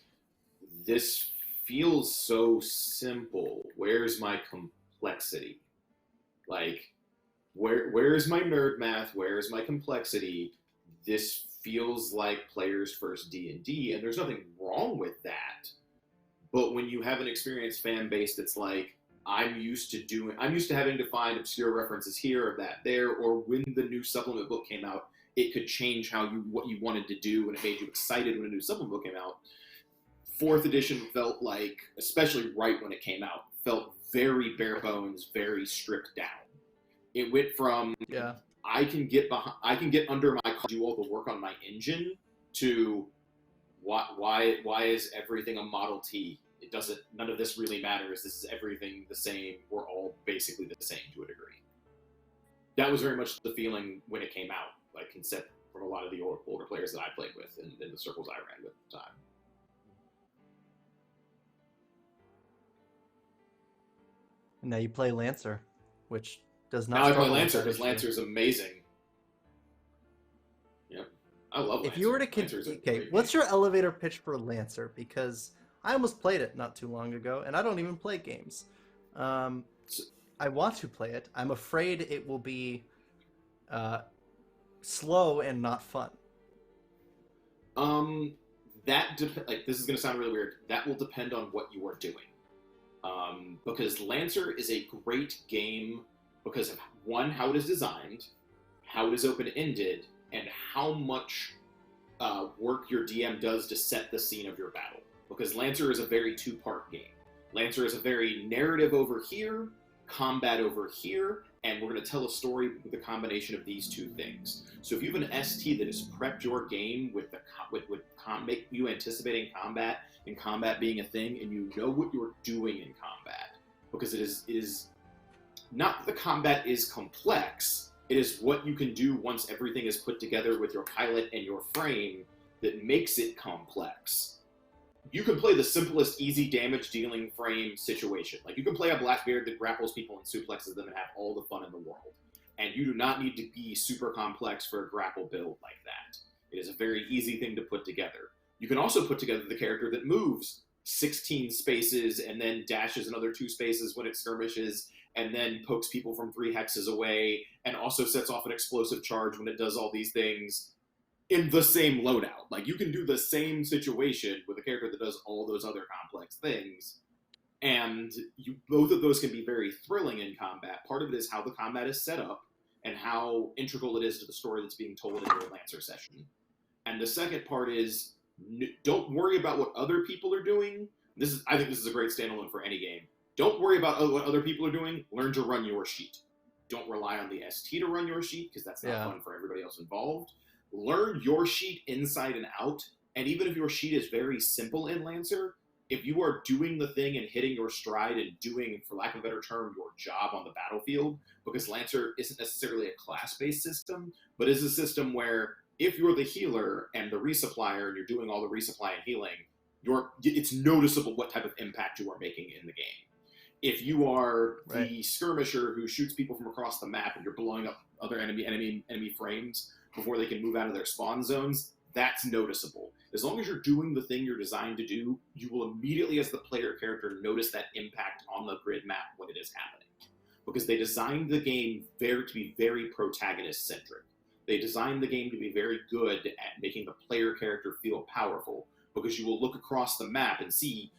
this feels so simple. Where's my complexity? Like, where is my nerd math? Where is my complexity? This feels like players' first D&D, and there's nothing wrong with that. But when you have an experienced fan base that's like, I'm used to having to find obscure references here or that there, or when the new supplement book came out, it could change what you wanted to do, and it made you excited when a new supplement book came out. 4th edition felt like, especially right when it came out, felt very bare bones, very stripped down. It went from I can get under my car, do all the work on my engine, to why is everything a Model T? It doesn't. None of this really matters. This is everything the same. We're all basically the same to a degree. That was very much the feeling when it came out, like concept from a lot of the older players that I played with and in the circles I ran with at the time. And now you play Lancer, which does not. Now I play Lancer because Lancer's amazing. Yep, I love Lancer. If you were to what's your elevator pitch for Lancer? Because I almost played it not too long ago, and I don't even play games. I want to play it. I'm afraid it will be slow and not fun. This is going to sound really weird. That will depend on what you are doing. Because Lancer is a great game because of, one, how it is designed, how it is open-ended, and how much work your DM does to set the scene of your battle. Because Lancer is a very 2-part game. Lancer is a very narrative over here, combat over here, and we're going to tell a story with the combination of these two things. So if you have an ST that has prepped your game with make you anticipating combat and combat being a thing, and you know what you're doing in combat, because it is not that the combat is complex, it is what you can do once everything is put together with your pilot and your frame that makes it complex. You can play the simplest, easy damage-dealing frame situation. Like, you can play a Blackbeard that grapples people and suplexes them and have all the fun in the world. And you do not need to be super complex for a grapple build like that. It is a very easy thing to put together. You can also put together the character that moves 16 spaces and then dashes another 2 spaces when it skirmishes, and then pokes people from 3 hexes away, and also sets off an explosive charge when it does all these things in the same loadout. Like, you can do the same situation with a character that does all those other complex things, and both of those can be very thrilling in combat. Part of it is how the combat is set up and how integral it is to the story that's being told in your Lancer session. And the second part is, don't worry about what other people are doing. I think this is a great standalone for any game. Don't worry about what other people are doing. Learn to run your sheet. Don't rely on the ST to run your sheet, because that's not fun for everybody else involved. Learn your sheet inside and out, and even if your sheet is very simple in Lancer, if you are doing the thing and hitting your stride and doing, for lack of a better term, your job on the battlefield, because Lancer isn't necessarily a class-based system, but is a system where if you're the healer and the resupplier and you're doing all the resupply and healing, it's noticeable what type of impact you are making in the game. If you are the skirmisher who shoots people from across the map and you're blowing up other enemy frames before they can move out of their spawn zones, that's noticeable. As long as you're doing the thing you're designed to do, you will immediately, as the player character, notice that impact on the grid map when it is happening. Because they designed the game to be very protagonist-centric. They designed the game to be very good at making the player character feel powerful, because you will look across the map and see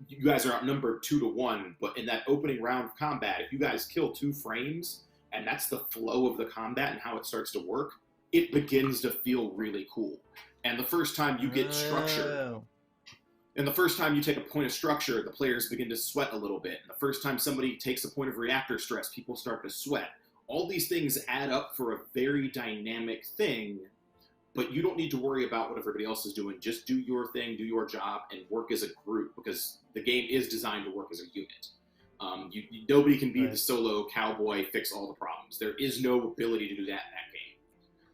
you guys are outnumbered 2-1, but in that opening round of combat, if you guys kill 2 frames, and that's the flow of the combat and how it starts to work, it begins to feel really cool. And the first time you get structure, and the first time you take a point of structure, the players begin to sweat a little bit. And the first time somebody takes a point of reactor stress, people start to sweat. All these things add up for a very dynamic thing, but you don't need to worry about what everybody else is doing. Just do your thing, do your job, and work as a group, because the game is designed to work as a unit. Nobody can be the solo cowboy, fix all the problems. There is no ability to do that in that game.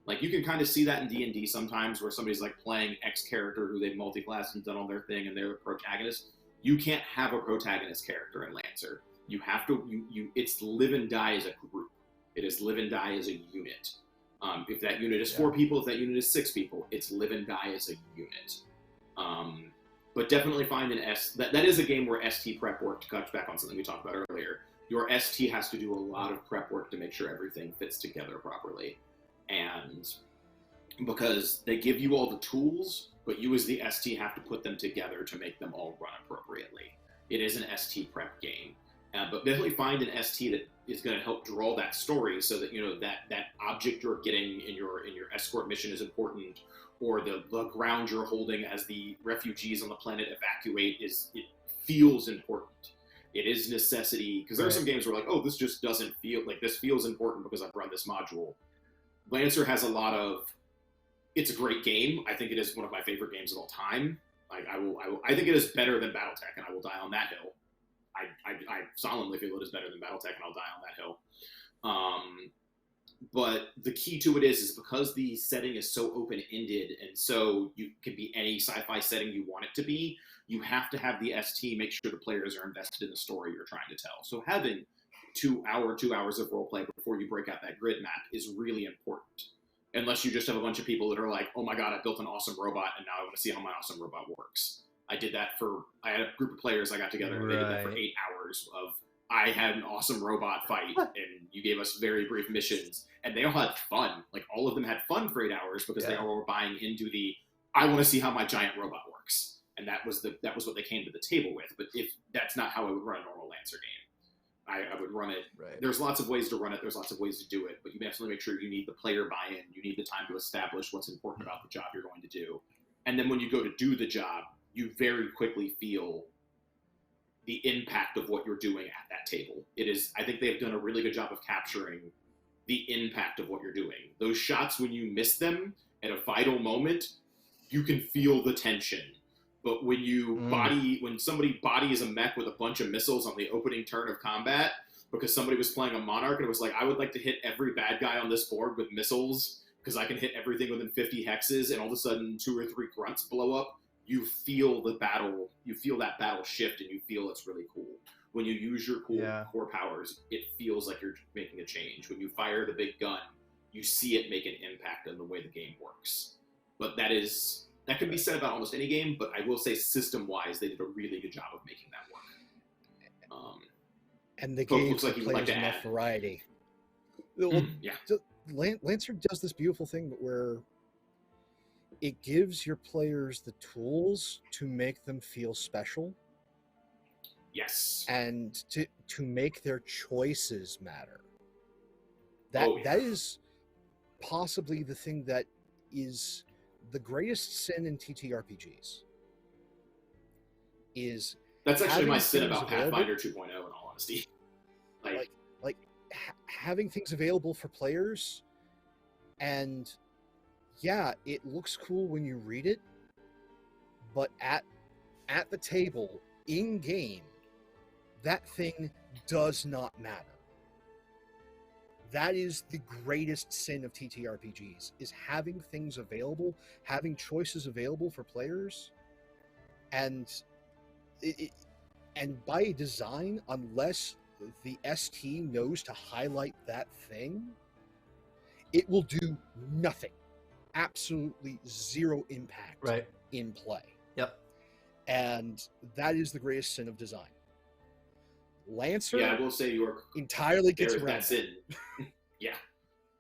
Like, you can kind of see that in D&D sometimes, where somebody's like playing X character who they've multi-classed and done all their thing, and they're the protagonist. You can't have a protagonist character in Lancer. You have to, it's live and die as a group. It is live and die as a unit. If that unit is 4 people, if that unit is 6 people, it's live and die as a unit. But definitely find an that is a game where ST prep work, to touch back on something we talked about earlier. Your ST has to do a lot of prep work to make sure everything fits together properly. And because they give you all the tools, but you as the ST have to put them together to make them all run appropriately. It is an ST prep game. But definitely find an ST that is going to help draw that story, so that, you know, that object you're getting in your escort mission is important, or the ground you're holding as the refugees on the planet evacuate it feels important. It is necessity, because there are some games where like, oh, this just doesn't feel like, this feels important because I've run this module. Lancer has a lot of, it's a great game. I think it is one of my favorite games of all time. Like, I think it is better than BattleTech, and I will die on that hill. I solemnly feel it is better than BattleTech, and I'll die on that hill. But the key to it is because the setting is so open-ended, and so you can be any sci-fi setting you want it to be, you have to have the ST make sure the players are invested in the story you're trying to tell. So having 2 hours of roleplay before you break out that grid map is really important. Unless you just have a bunch of people that are like, oh my god, I built an awesome robot, and now I want to see how my awesome robot works. I had a group of players I got together, and they did that for 8 hours of, I had an awesome robot fight, and you gave us very brief missions, and they all had fun. Like, all of them had fun for 8 hours because they all were buying into the, I want to see how my giant robot works. And that was what they came to the table with. But if that's not how I would run a normal Lancer game, I would run it. Right. There's lots of ways to run it. There's lots of ways to do it. But you definitely make sure you need the player buy-in. You need the time to establish what's important about the job you're going to do. And then when you go to do the job, you very quickly feel the impact of what you're doing at that table. It is, I think they've done a really good job of capturing the impact of what you're doing. Those shots, when you miss them at a vital moment, you can feel the tension. But when when somebody bodies a mech with a bunch of missiles on the opening turn of combat, because somebody was playing a Monarch and it was like, I would like to hit every bad guy on this board with missiles because I can hit everything within 50 hexes, and all of a sudden 2 or 3 grunts blow up, you feel the battle, you feel that battle shift, and you feel it's really cool. When you use your core powers, it feels like you're making a change. When you fire the big gun, you see it make an impact on the way the game works. But that can be said about almost any game, but I will say system-wise, they did a really good job of making that work. And the game looks like plays enough variety. Lancer does this beautiful thing where it gives your players the tools to make them feel special. Yes. And to make their choices matter. That is possibly the thing that is the greatest sin in TTRPGs. That's actually my sin about Pathfinder 2.0, in all honesty. Like having things available for players, and it looks cool when you read it, but at the table, in game, that thing does not matter. That is the greatest sin of TTRPGs, is having things available, having choices available for players, and by design, unless the ST knows to highlight that thing, it will do nothing. Absolutely zero impact in play. Yep. And that is the greatest sin of design. Lancer, I will say you entirely gets around that sin. Yeah,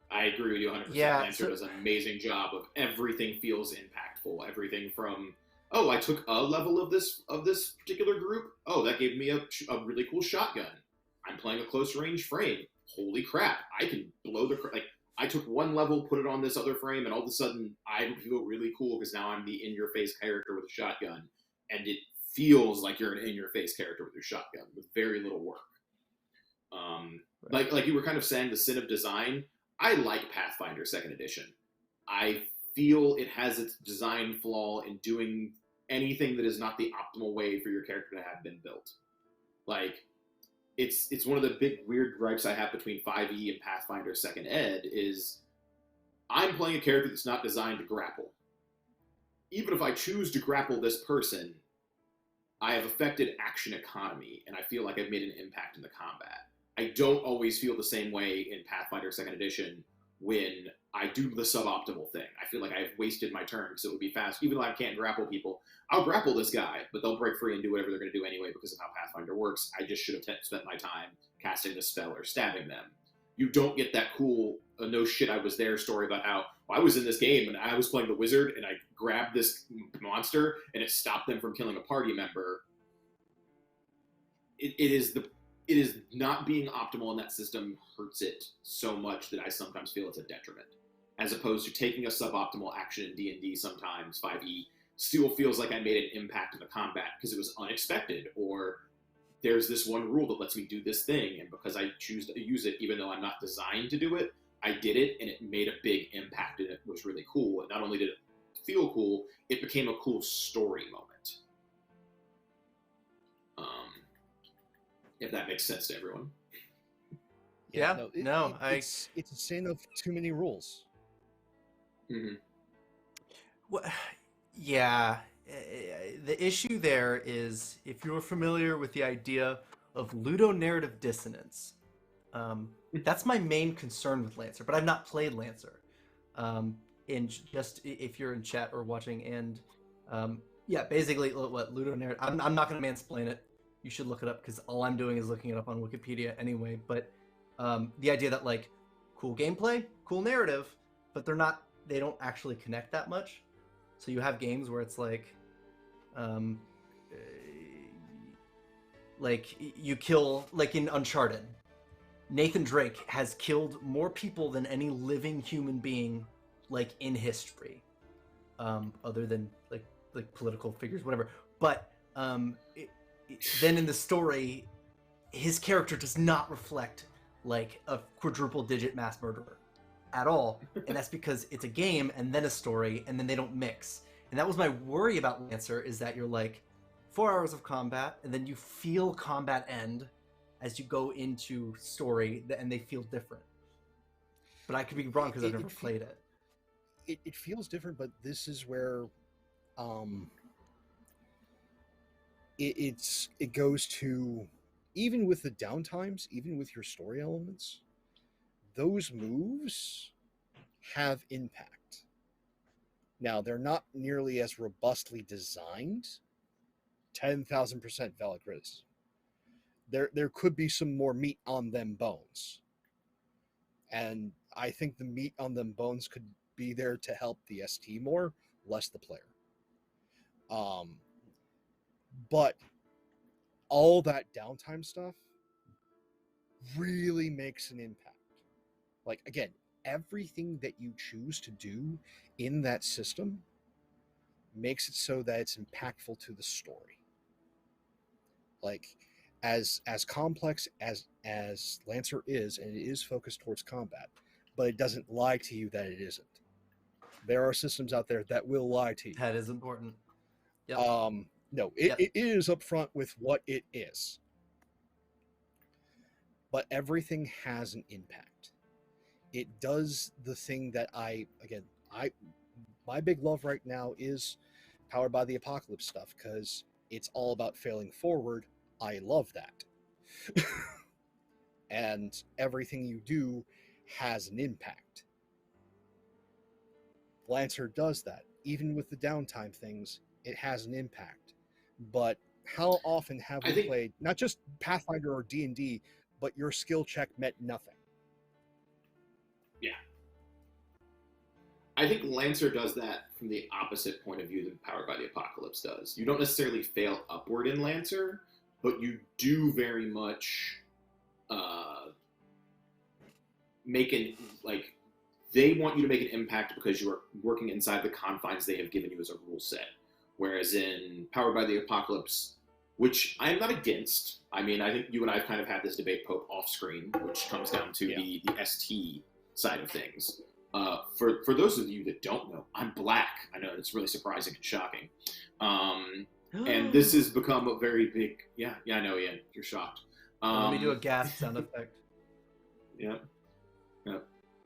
I agree with you 100%. Lancer does an amazing job of everything feels impactful. Everything from, oh, I took a level of this particular group. Oh, that gave me a really cool shotgun. I'm playing a close range frame. Holy crap! I can blow I took one level, put it on this other frame, and all of a sudden I feel really cool because now I'm the in-your-face character with a shotgun, and it feels like you're an in-your-face character with your shotgun with very little work. Like you were kind of saying, the sin of design. I like Pathfinder 2nd Edition. I feel it has its design flaw in doing anything that is not the optimal way for your character to have been built. Like, it's one of the big weird gripes I have between 5e and Pathfinder 2nd Ed is I'm playing a character that's not designed to grapple. Even if I choose to grapple this person, I have affected action economy, and I feel like I've made an impact in the combat. I don't always feel the same way in Pathfinder 2nd Edition when I do the suboptimal thing. I feel like I've wasted my turn because it would be fast. Even though I can't grapple people, I'll grapple this guy, but they'll break free and do whatever they're going to do anyway because of how Pathfinder works. I just should have spent my time casting the spell or stabbing them. You don't get that cool no shit I was there story about how I was in this game and I was playing the wizard and I grabbed this monster and it stopped them from killing a party member. It is not being optimal in that system hurts it so much that I sometimes feel it's a detriment. As opposed to taking a suboptimal action in D&D sometimes, 5e, still feels like I made an impact in the combat because it was unexpected, or there's this one rule that lets me do this thing, and because I choose to use it even though I'm not designed to do it, I did it, and it made a big impact, and it was really cool. And not only did it feel cool, it became a cool story moment. If that makes sense to everyone. Yeah, it's a sin of too many rules. Mm-hmm. Well, yeah, the issue there is if you're familiar with the idea of ludonarrative dissonance, that's my main concern with Lancer, but I've not played Lancer. Just if you're in chat or watching, and yeah, basically what ludonarrative. I'm not going to mansplain it. You should look it up because all I'm doing is looking it up on Wikipedia anyway. But the idea that like cool gameplay, cool narrative, but they don't actually connect that much. So you have games where it's like you kill, like in Uncharted, Nathan Drake has killed more people than any living human being like in history, other than like political figures, whatever. But then in the story, his character does not reflect like a quadruple digit mass murderer at all. And that's because it's a game and then a story and then they don't mix. And that was my worry about Lancer, is that you're like 4 hours of combat and then you feel combat end as you go into story, and they feel different. But I could be wrong because I've never played it. It feels different, but this is where it goes to, even with the downtimes, even with your story elements, those moves have impact. Now, they're not nearly as robustly designed. 10,000% valid criticism. There could be some more meat on them bones. And I think the meat on them bones could be there to help the ST more, less the player. But all that downtime stuff really makes an impact. Like, again, everything that you choose to do in that system makes it so that it's impactful to the story. Like, as complex as Lancer is, and it is focused towards combat, but it doesn't lie to you that it isn't. There are systems out there that will lie to you. That is important. Yep. No, it is upfront with what it is. But everything has an impact. It does the thing that my big love right now is Powered by the Apocalypse stuff, because it's all about failing forward. I love that. And everything you do has an impact. Lancer does that. Even with the downtime things, it has an impact. But how often have we played, not just Pathfinder or D&D, but your skill check meant nothing? Yeah. I think Lancer does that from the opposite point of view than Powered by the Apocalypse does. You don't necessarily fail upward in Lancer, but you do very much they want you to make an impact because you are working inside the confines they have given you as a rule set. Whereas in Powered by the Apocalypse, which I'm not against, I mean, I think you and I have kind of had this debate, Pope, off screen, which comes down to the ST side of things. For those of you that don't know, I'm black. I know it's really surprising and shocking. And this has become a very big... Yeah, I know, Ian. You're shocked. Let me do a gasp sound effect. Yeah.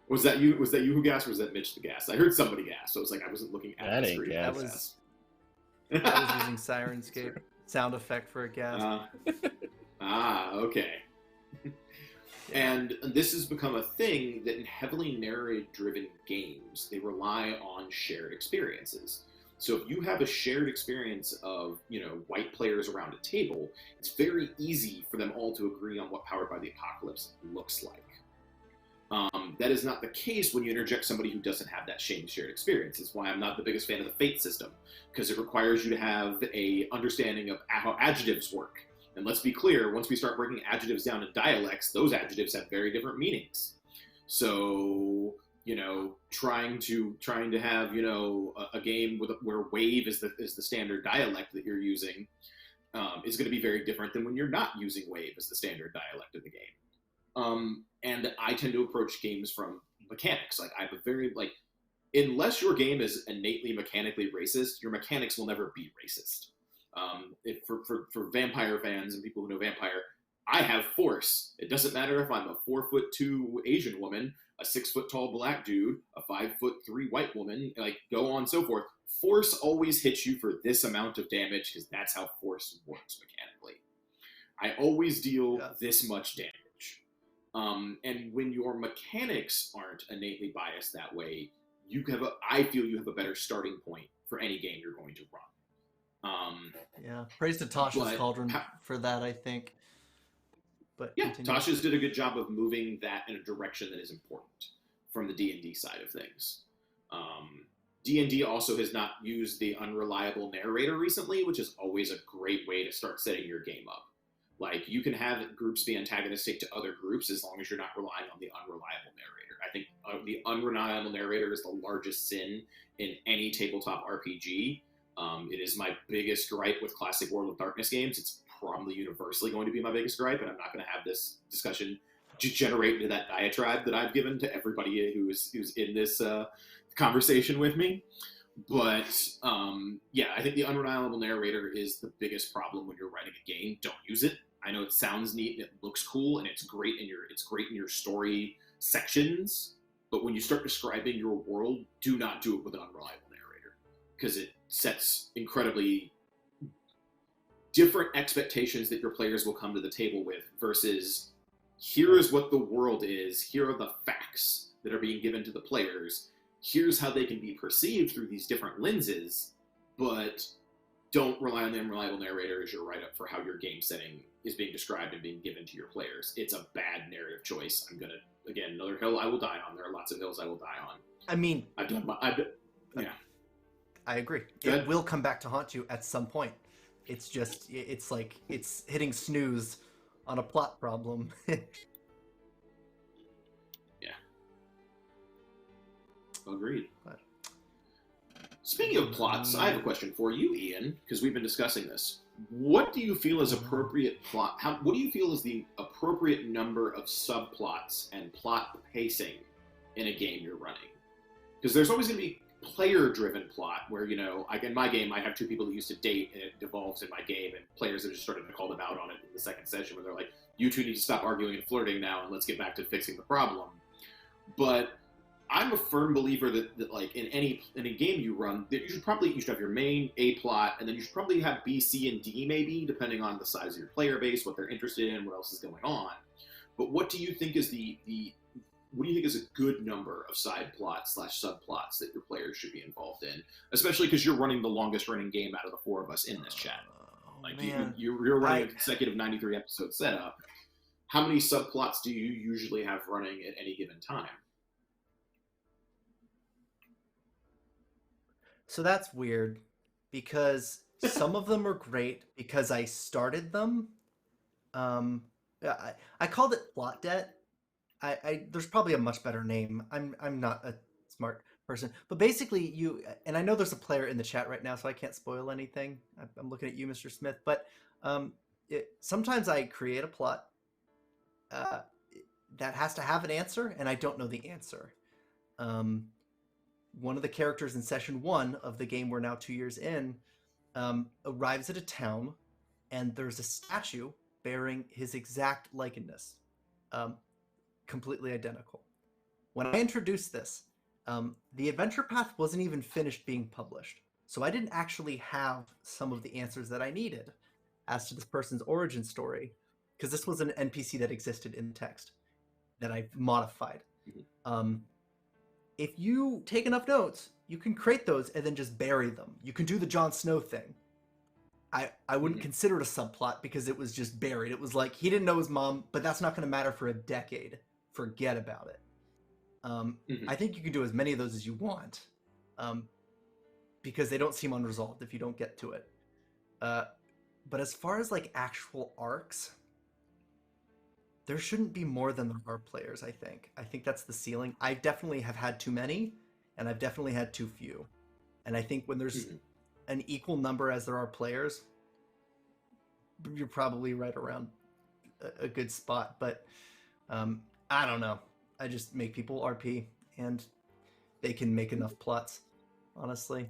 Was that you? Was that you who gasped, or was that Mitch the gas? I heard somebody gasp, so it was like I wasn't looking at That the ain't screen. gas. I was using Sirenscape sound effect for a gasp. Okay. And this has become a thing that in heavily narrative-driven games, they rely on shared experiences. So if you have a shared experience of, white players around a table, it's very easy for them all to agree on what Powered by the Apocalypse looks like. That is not the case when you interject somebody who doesn't have that same shared experience. It's why I'm not the biggest fan of the Fate system, because it requires you to have a understanding of how adjectives work. And let's be clear, once we start breaking adjectives down to dialects, those adjectives have very different meanings. So, trying to have, a game where wave is the standard dialect that you're using is going to be very different than when you're not using wave as the standard dialect of the game. And I tend to approach games from mechanics. Like, I have a very, unless your game is innately mechanically racist, your mechanics will never be racist. For vampire fans and people who know Vampire, I have force. It doesn't matter if I'm a 4'2" Asian woman, a 6' tall black dude, a 5'3" white woman, go on and so forth. Force always hits you for this amount of damage because that's how force works mechanically. I always deal this much damage. And when your mechanics aren't innately biased that way, I feel you have a better starting point for any game you're going to run. Praise to Tasha's Cauldron for that, I think. But yeah, Tasha's did a good job of moving that in a direction that is important from the D&D side of things. D&D also has not used the unreliable narrator recently, which is always a great way to start setting your game up. Like, you can have groups be antagonistic to other groups as long as you're not relying on the unreliable narrator. I think the unreliable narrator is the largest sin in any tabletop RPG. It is my biggest gripe with classic World of Darkness games. It's probably universally going to be my biggest gripe, and I'm not going to have this discussion degenerate into that diatribe that I've given to everybody who's in this conversation with me. But I think the unreliable narrator is the biggest problem when you're writing a game. Don't use it. I know it sounds neat and it looks cool and it's great in your story sections, but when you start describing your world, do not do it with an unreliable narrator, because it sets incredibly different expectations that your players will come to the table with versus here is what the world is, here are the facts that are being given to the players, here's how they can be perceived through these different lenses, but don't rely on the unreliable narrator as your write-up for how your game setting is being described and being given to your players. It's a bad narrative choice. I'm going to, again, another hill I will die on. There are lots of hills I will die on. I mean, I agree. It will come back to haunt you at some point. It's just, it's like, it's hitting snooze on a plot problem. Agreed. Speaking of plots, I have a question for you, Ian, because we've been discussing this. What do you feel is appropriate plot? What do you feel is the appropriate number of subplots and plot pacing in a game you're running? Because there's always going to be player-driven plot where, like in my game, I have two people that used to date, and it devolves in my game, and players have just started to call them out on it in the second session, where they're like, you two need to stop arguing and flirting now, and let's get back to fixing the problem. But I'm a firm believer that like in a game you run, that you should have your main A plot, and then you should probably have B, C, and D maybe, depending on the size of your player base, what they're interested in, what else is going on. But what do you think is what do you think is a good number of side plots / subplots that your players should be involved in? Especially because you're running the longest running game out of the four of us in this chat. Like you're running a consecutive 93 episode setup. How many subplots do you usually have running at any given time? So that's weird, because some of them are great because I started them. I called it plot debt. There's probably a much better name. I'm not a smart person, but basically and I know there's a player in the chat right now, so I can't spoil anything. I'm looking at you, Mr. Smith, but sometimes I create a plot that has to have an answer, and I don't know the answer. One of the characters in session 1 of the game we're now 2 years in arrives at a town, and there's a statue bearing his exact likeness, completely identical. when I introduced this, the adventure path wasn't even finished being published. So I didn't actually have some of the answers that I needed as to this person's origin story, because this was an NPC that existed in the text that I modified. If you take enough notes, you can create those and then just bury them. You can do the Jon Snow thing. I wouldn't consider it a subplot because it was just buried. It was like he didn't know his mom, but that's not going to matter for a decade. Forget about it. I think you can do as many of those as you want, because they don't seem unresolved if you don't get to it. But as far as like actual arcs, there shouldn't be more than there are players, I think. I think that's the ceiling. I definitely have had too many, and I've definitely had too few. And I think when there's an equal number as there are players, you're probably right around a good spot. But I don't know. I just make people RP, and they can make enough plots, honestly.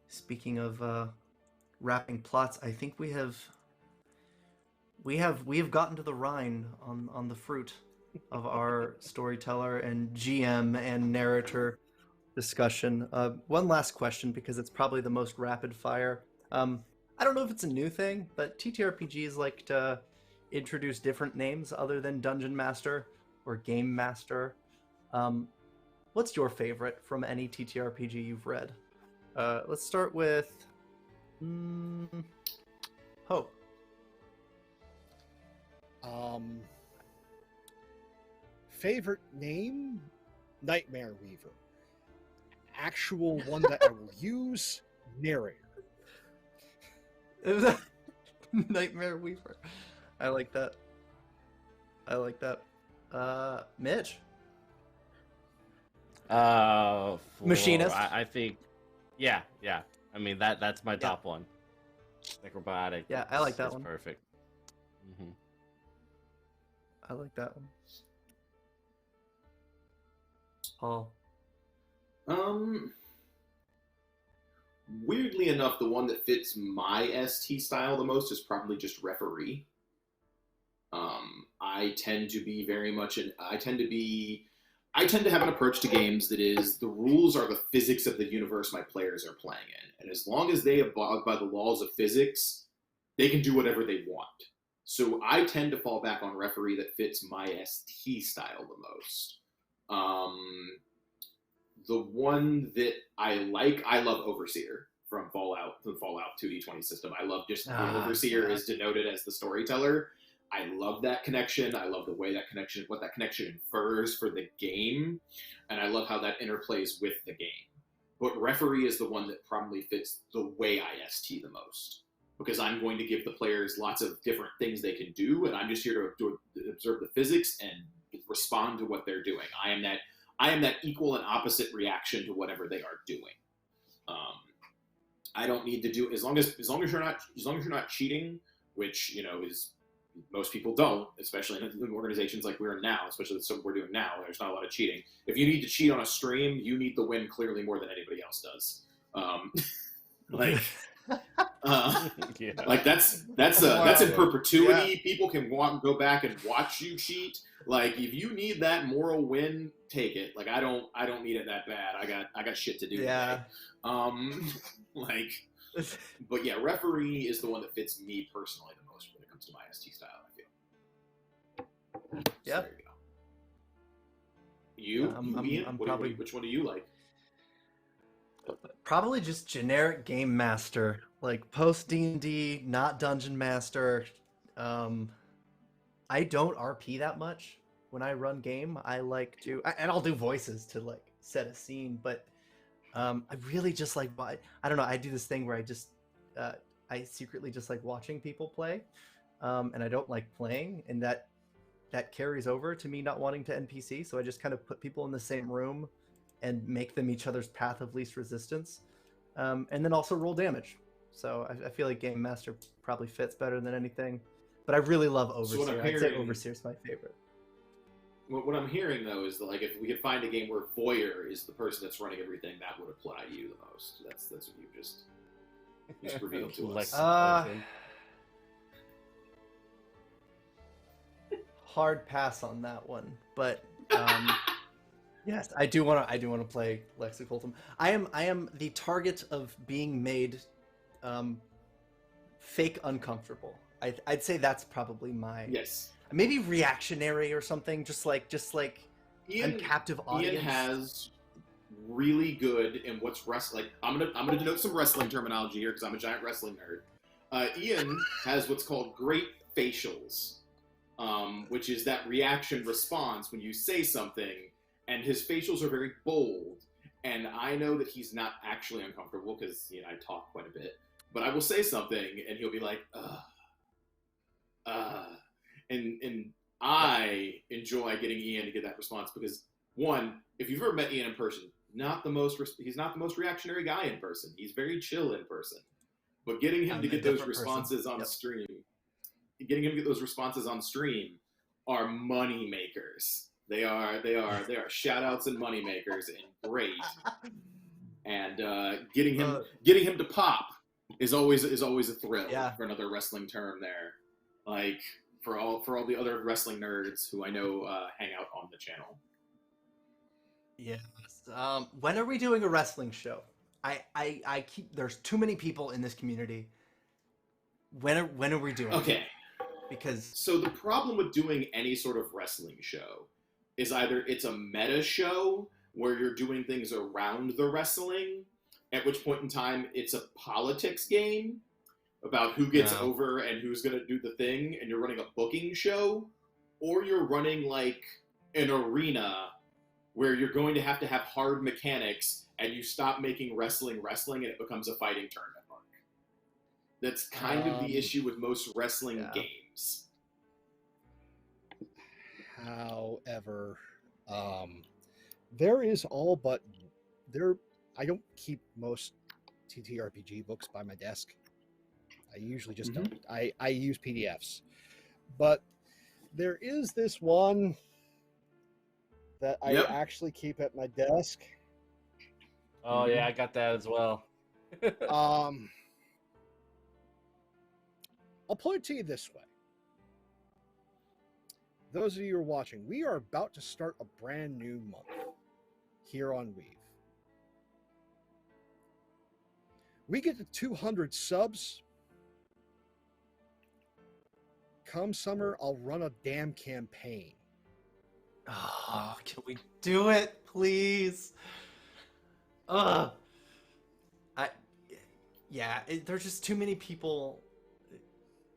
Speaking of wrapping plots, I think we have gotten to the rind on the fruit of our storyteller and GM and narrator discussion. One last question, because it's probably the most rapid fire. I don't know if it's a new thing, but TTRPGs like to introduce different names other than Dungeon Master or Game Master. What's your favorite from any TTRPG you've read? Let's start with Hope. Favorite name? Nightmare Weaver. Actual one that I will use? Narrator. Nightmare Weaver. I like that. Mitch? Machinist? I think, yeah. I mean, that's my top one. Necrobotic. Yeah, I like that one. Perfect. I like that one. Paul? Weirdly enough, the one that fits my ST style the most is probably just referee. I tend to be very much I tend to have an approach to games that is, the rules are the physics of the universe my players are playing in. And as long as they abide by the laws of physics, they can do whatever they want. So I tend to fall back on referee that fits my ST style the most. The one that I love Overseer from the Fallout 2D20 system. I love just the Overseer is denoted as the storyteller. I love that connection. I love the way what that connection infers for the game. And I love how that interplays with the game. But referee is the one that probably fits the way I ST the most. Because I'm going to give the players lots of different things they can do, and I'm just here to observe the physics and respond to what they're doing. I am that equal and opposite reaction to whatever they are doing. I don't need to do as long as you're not cheating, which is most people don't, especially in organizations like we're in now, especially what we're doing now. There's not a lot of cheating. If you need to cheat on a stream, you need the win clearly more than anybody else does. Like that's in perpetuity. Yeah. People can go back and watch you cheat. Like, if you need that moral win, take it. Like, I don't need it that bad. I got shit to do. Yeah. Today. But yeah, referee is the one that fits me personally the most when it comes to my ST style, I feel. Yeah. So there you go. Ian? Which one do you like? Probably just generic Game Master, like post D&D, not Dungeon Master. I don't RP that much when I run game. I like to, and I'll do voices to like set a scene, but I really just like, I don't know, I do this thing where I secretly just like watching people play, and I don't like playing, and that carries over to me not wanting to NPC, so I just kind of put people in the same room and make them each other's path of least resistance, and then also roll damage. So I feel like Game Master probably fits better than anything, but I really love Overseer. I'd say Overseer is my favorite. What I'm hearing, though, is that, like, if we could find a game where Voyeur is the person that's running everything, that would apply to you the most. That's what you just revealed to us. hard pass on that one, but yes, I do want to play Lexicultum. I am the target of being made fake uncomfortable. I'd say that's probably my maybe reactionary or something. Just like Ian, captive audience. Ian has really good in what's wrestling. I'm gonna denote some wrestling terminology here because I'm a giant wrestling nerd. Ian has what's called great facials, which is that reaction response when you say something, and his facials are very bold. And I know that he's not actually uncomfortable because I talk quite a bit. But I will say something, and he'll be like, and I enjoy getting Ian to get that response because, one, if you've ever met Ian in person, he's not the most reactionary guy in person. He's very chill in person. But getting him to get those responses on stream, are money makers. They are shout outs and money makers and great. And getting him to pop is always a thrill for another wrestling term there. Like for all the other wrestling nerds who I know hang out on the channel. Yes. When are we doing a wrestling show? I keep there's too many people in this community. When are we doing? Okay. Because so the problem with doing any sort of wrestling show is either it's a meta show where you're doing things around the wrestling, at which point in time it's a politics game about who gets over and who's going to do the thing, and you're running a booking show, or you're running like an arena where you're going to have hard mechanics and you stop making wrestling and it becomes a fighting tournament mark. That's kind of the issue with most wrestling games. However, there is all but there. I don't keep most TTRPG books by my desk. I usually just don't. I use PDFs, but there is this one that I actually keep at my desk. Oh yeah, I got that as well. I'll put it to you this way. Those of you who are watching, we are about to start a brand new month here on Weave. We get to 200 subs. Come summer, I'll run a damn campaign. Oh, can we do it, please? There's just too many people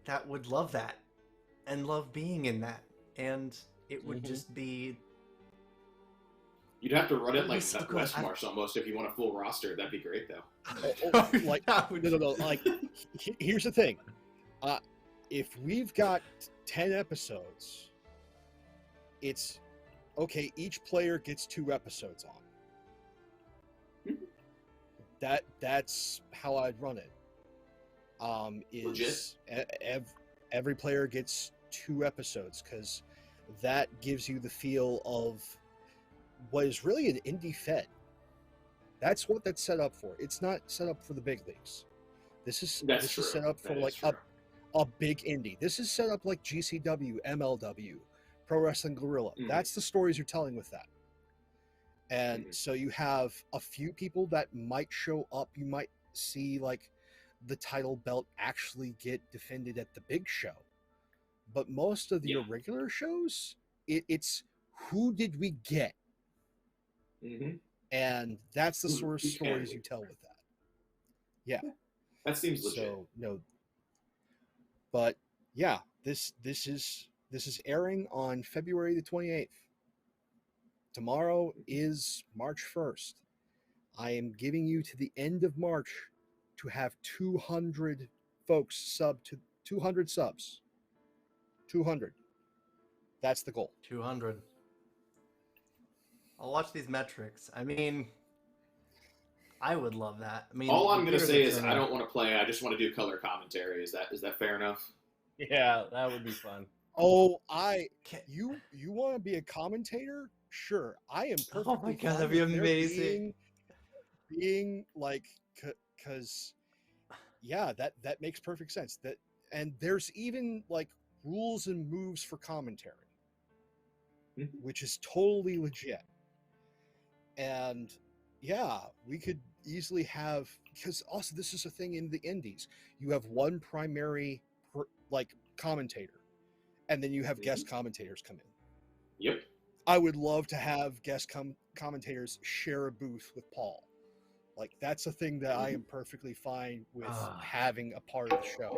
that would love that and love being in that, and it would just be. You'd have to run it like so Westmarch almost if you want a full roster. That'd be great, though. No. Like, here's the thing: if we've got 10 episodes, it's okay. Each player gets 2 episodes on. That's how I'd run it. Every player gets 2 episodes because that gives you the feel of what is really an indie fed. That's what that's set up for. It's not set up for the big leagues. This is set up for like a big indie. This is set up like GCW, MLW, Pro Wrestling Guerrilla. That's the stories you're telling with that. And so you have a few people that might show up. You might see like the title belt actually get defended at the big show. But most of the irregular shows, it's who did we get? And that's the sort of stories you tell with that. Yeah. That seems legit. So, no. But yeah, this is airing on February the 28th. Tomorrow is March 1st. I am giving you to the end of March to have 200 folks sub to 200 subs. 200. That's the goal. 200. I'll watch these metrics. I mean, I would love that. I mean, all I'm going to say is I don't want to play. I just want to do color commentary. Is that fair enough? Yeah, that would be fun. Oh, you want to be a commentator? Sure, I am perfectly. Oh my god, that'd be amazing. Being like, because yeah, that makes perfect sense. And there's even like rules and moves for commentary. which is totally legit. And yeah, we could easily have, because also this is a thing in the indies. You have one primary commentator, and then you have guest commentators come in. Yep. I would love to have guest commentators share a booth with Paul. Like, that's a thing that I am perfectly fine with having a part of the show.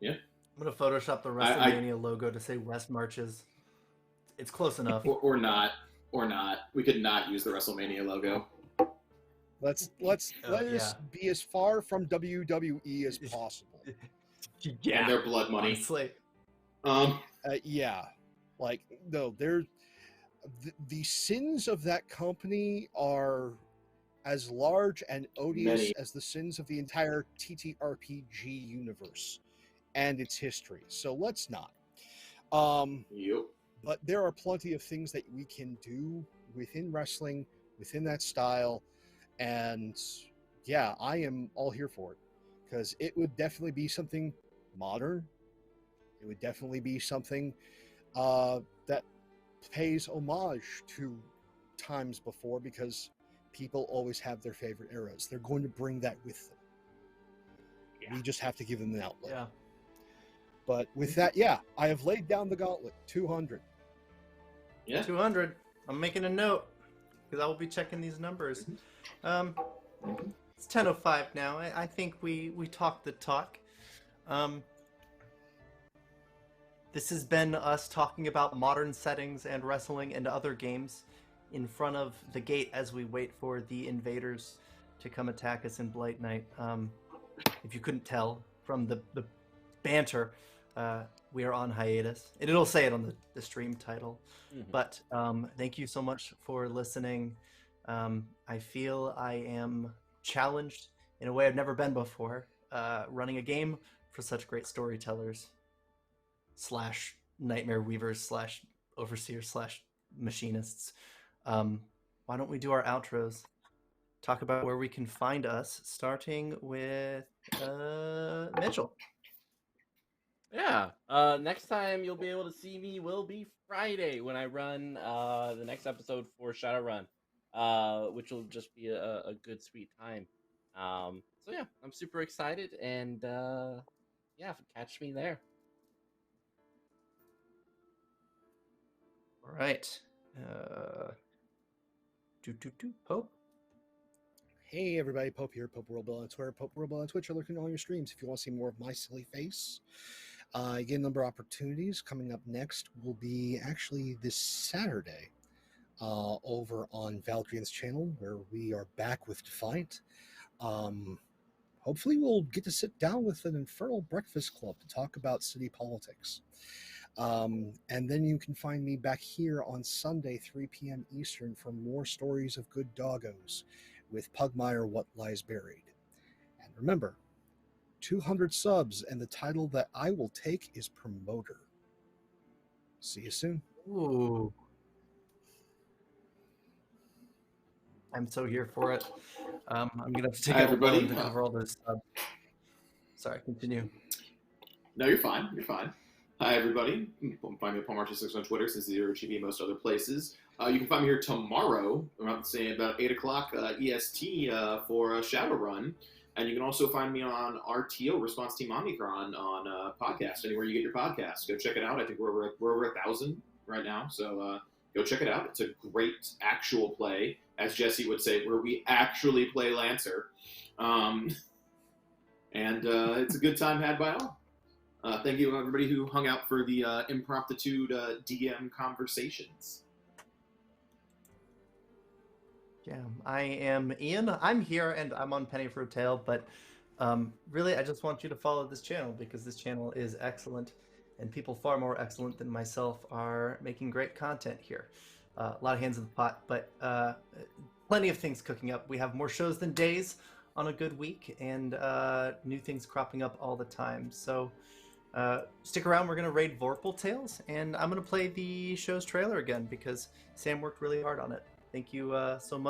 Yeah. I'm going to Photoshop the WrestleMania logo to say West Marches. It's close enough. Or not. We could not use the WrestleMania logo. Let's let us be as far from WWE as possible. Yeah. And their blood money. Honestly. Yeah. Like, no, the sins of that company are as large and odious as the sins of the entire TTRPG universe and its history. So let's not. Yep. But there are plenty of things that we can do within wrestling, within that style. And yeah, I am all here for it, because it would definitely be something modern. It would definitely be something that pays homage to times before, because people always have their favorite eras. They're going to bring that with them. Yeah. We just have to give them an outlet. Yeah. But with that, I have laid down the gauntlet. 200. Yeah. 200. I'm making a note, because I will be checking these numbers. It's 10:05 now. I think we talked the talk. This has been us talking about modern settings and wrestling and other games in front of the gate as we wait for the invaders to come attack us in Blight Night. If you couldn't tell from the banter, we are on hiatus. And it'll say it on the stream title. Mm-hmm. But thank you so much for listening. I feel I am challenged in a way I've never been before, running a game for such great storytellers / nightmare weavers / overseers / machinists. Why don't we do our outros? Talk about where we can find us, starting with Mitchell. Yeah. Next time you'll be able to see me will be Friday when I run the next episode for Shadowrun, which will just be a good, sweet time. So yeah, I'm super excited, and catch me there. All right. Pope. Hey everybody, Pope here, Popeworldbuild on Twitter, Popeworldbuild on Twitch. I'm looking at all your streams if you want to see more of my silly face. You get a number of opportunities. Coming up next will be actually this Saturday over on Valdrian's channel, where we are back with Defiant. Hopefully we'll get to sit down with an Infernal Breakfast Club to talk about city politics. And then you can find me back here on Sunday, 3 p.m. Eastern, for more stories of good doggos with Pugmire What Lies Buried. And remember, 200 subs, and the title that I will take is Promoter. See you soon. Ooh. I'm so here for it. I'm going to have to take everybody to cover all those subs. Sorry, continue. No, you're fine. You're fine. Hi, everybody. You can find me at PaulMarch6 on Twitter, since Zero GB most other places. You can find me here tomorrow, around say about 8 o'clock EST for a Shadowrun. And you can also find me on RTO, Response Team Omicron, on podcast, anywhere you get your podcasts. Go check it out. I think we're over 1,000 right now, so go check it out. It's a great actual play, as Jesse would say, where we actually play Lancer. And it's a good time had by all. Thank you, everybody who hung out for the impromptu DM conversations. Yeah, I am Ian. I'm here, and I'm on Penny for a Tale, but really, I just want you to follow this channel, because this channel is excellent, and people far more excellent than myself are making great content here. A lot of hands in the pot, but plenty of things cooking up. We have more shows than days on a good week, and new things cropping up all the time. So stick around. We're going to raid Vorpal Tales, and I'm going to play the show's trailer again, because Sam worked really hard on it. Thank you so much.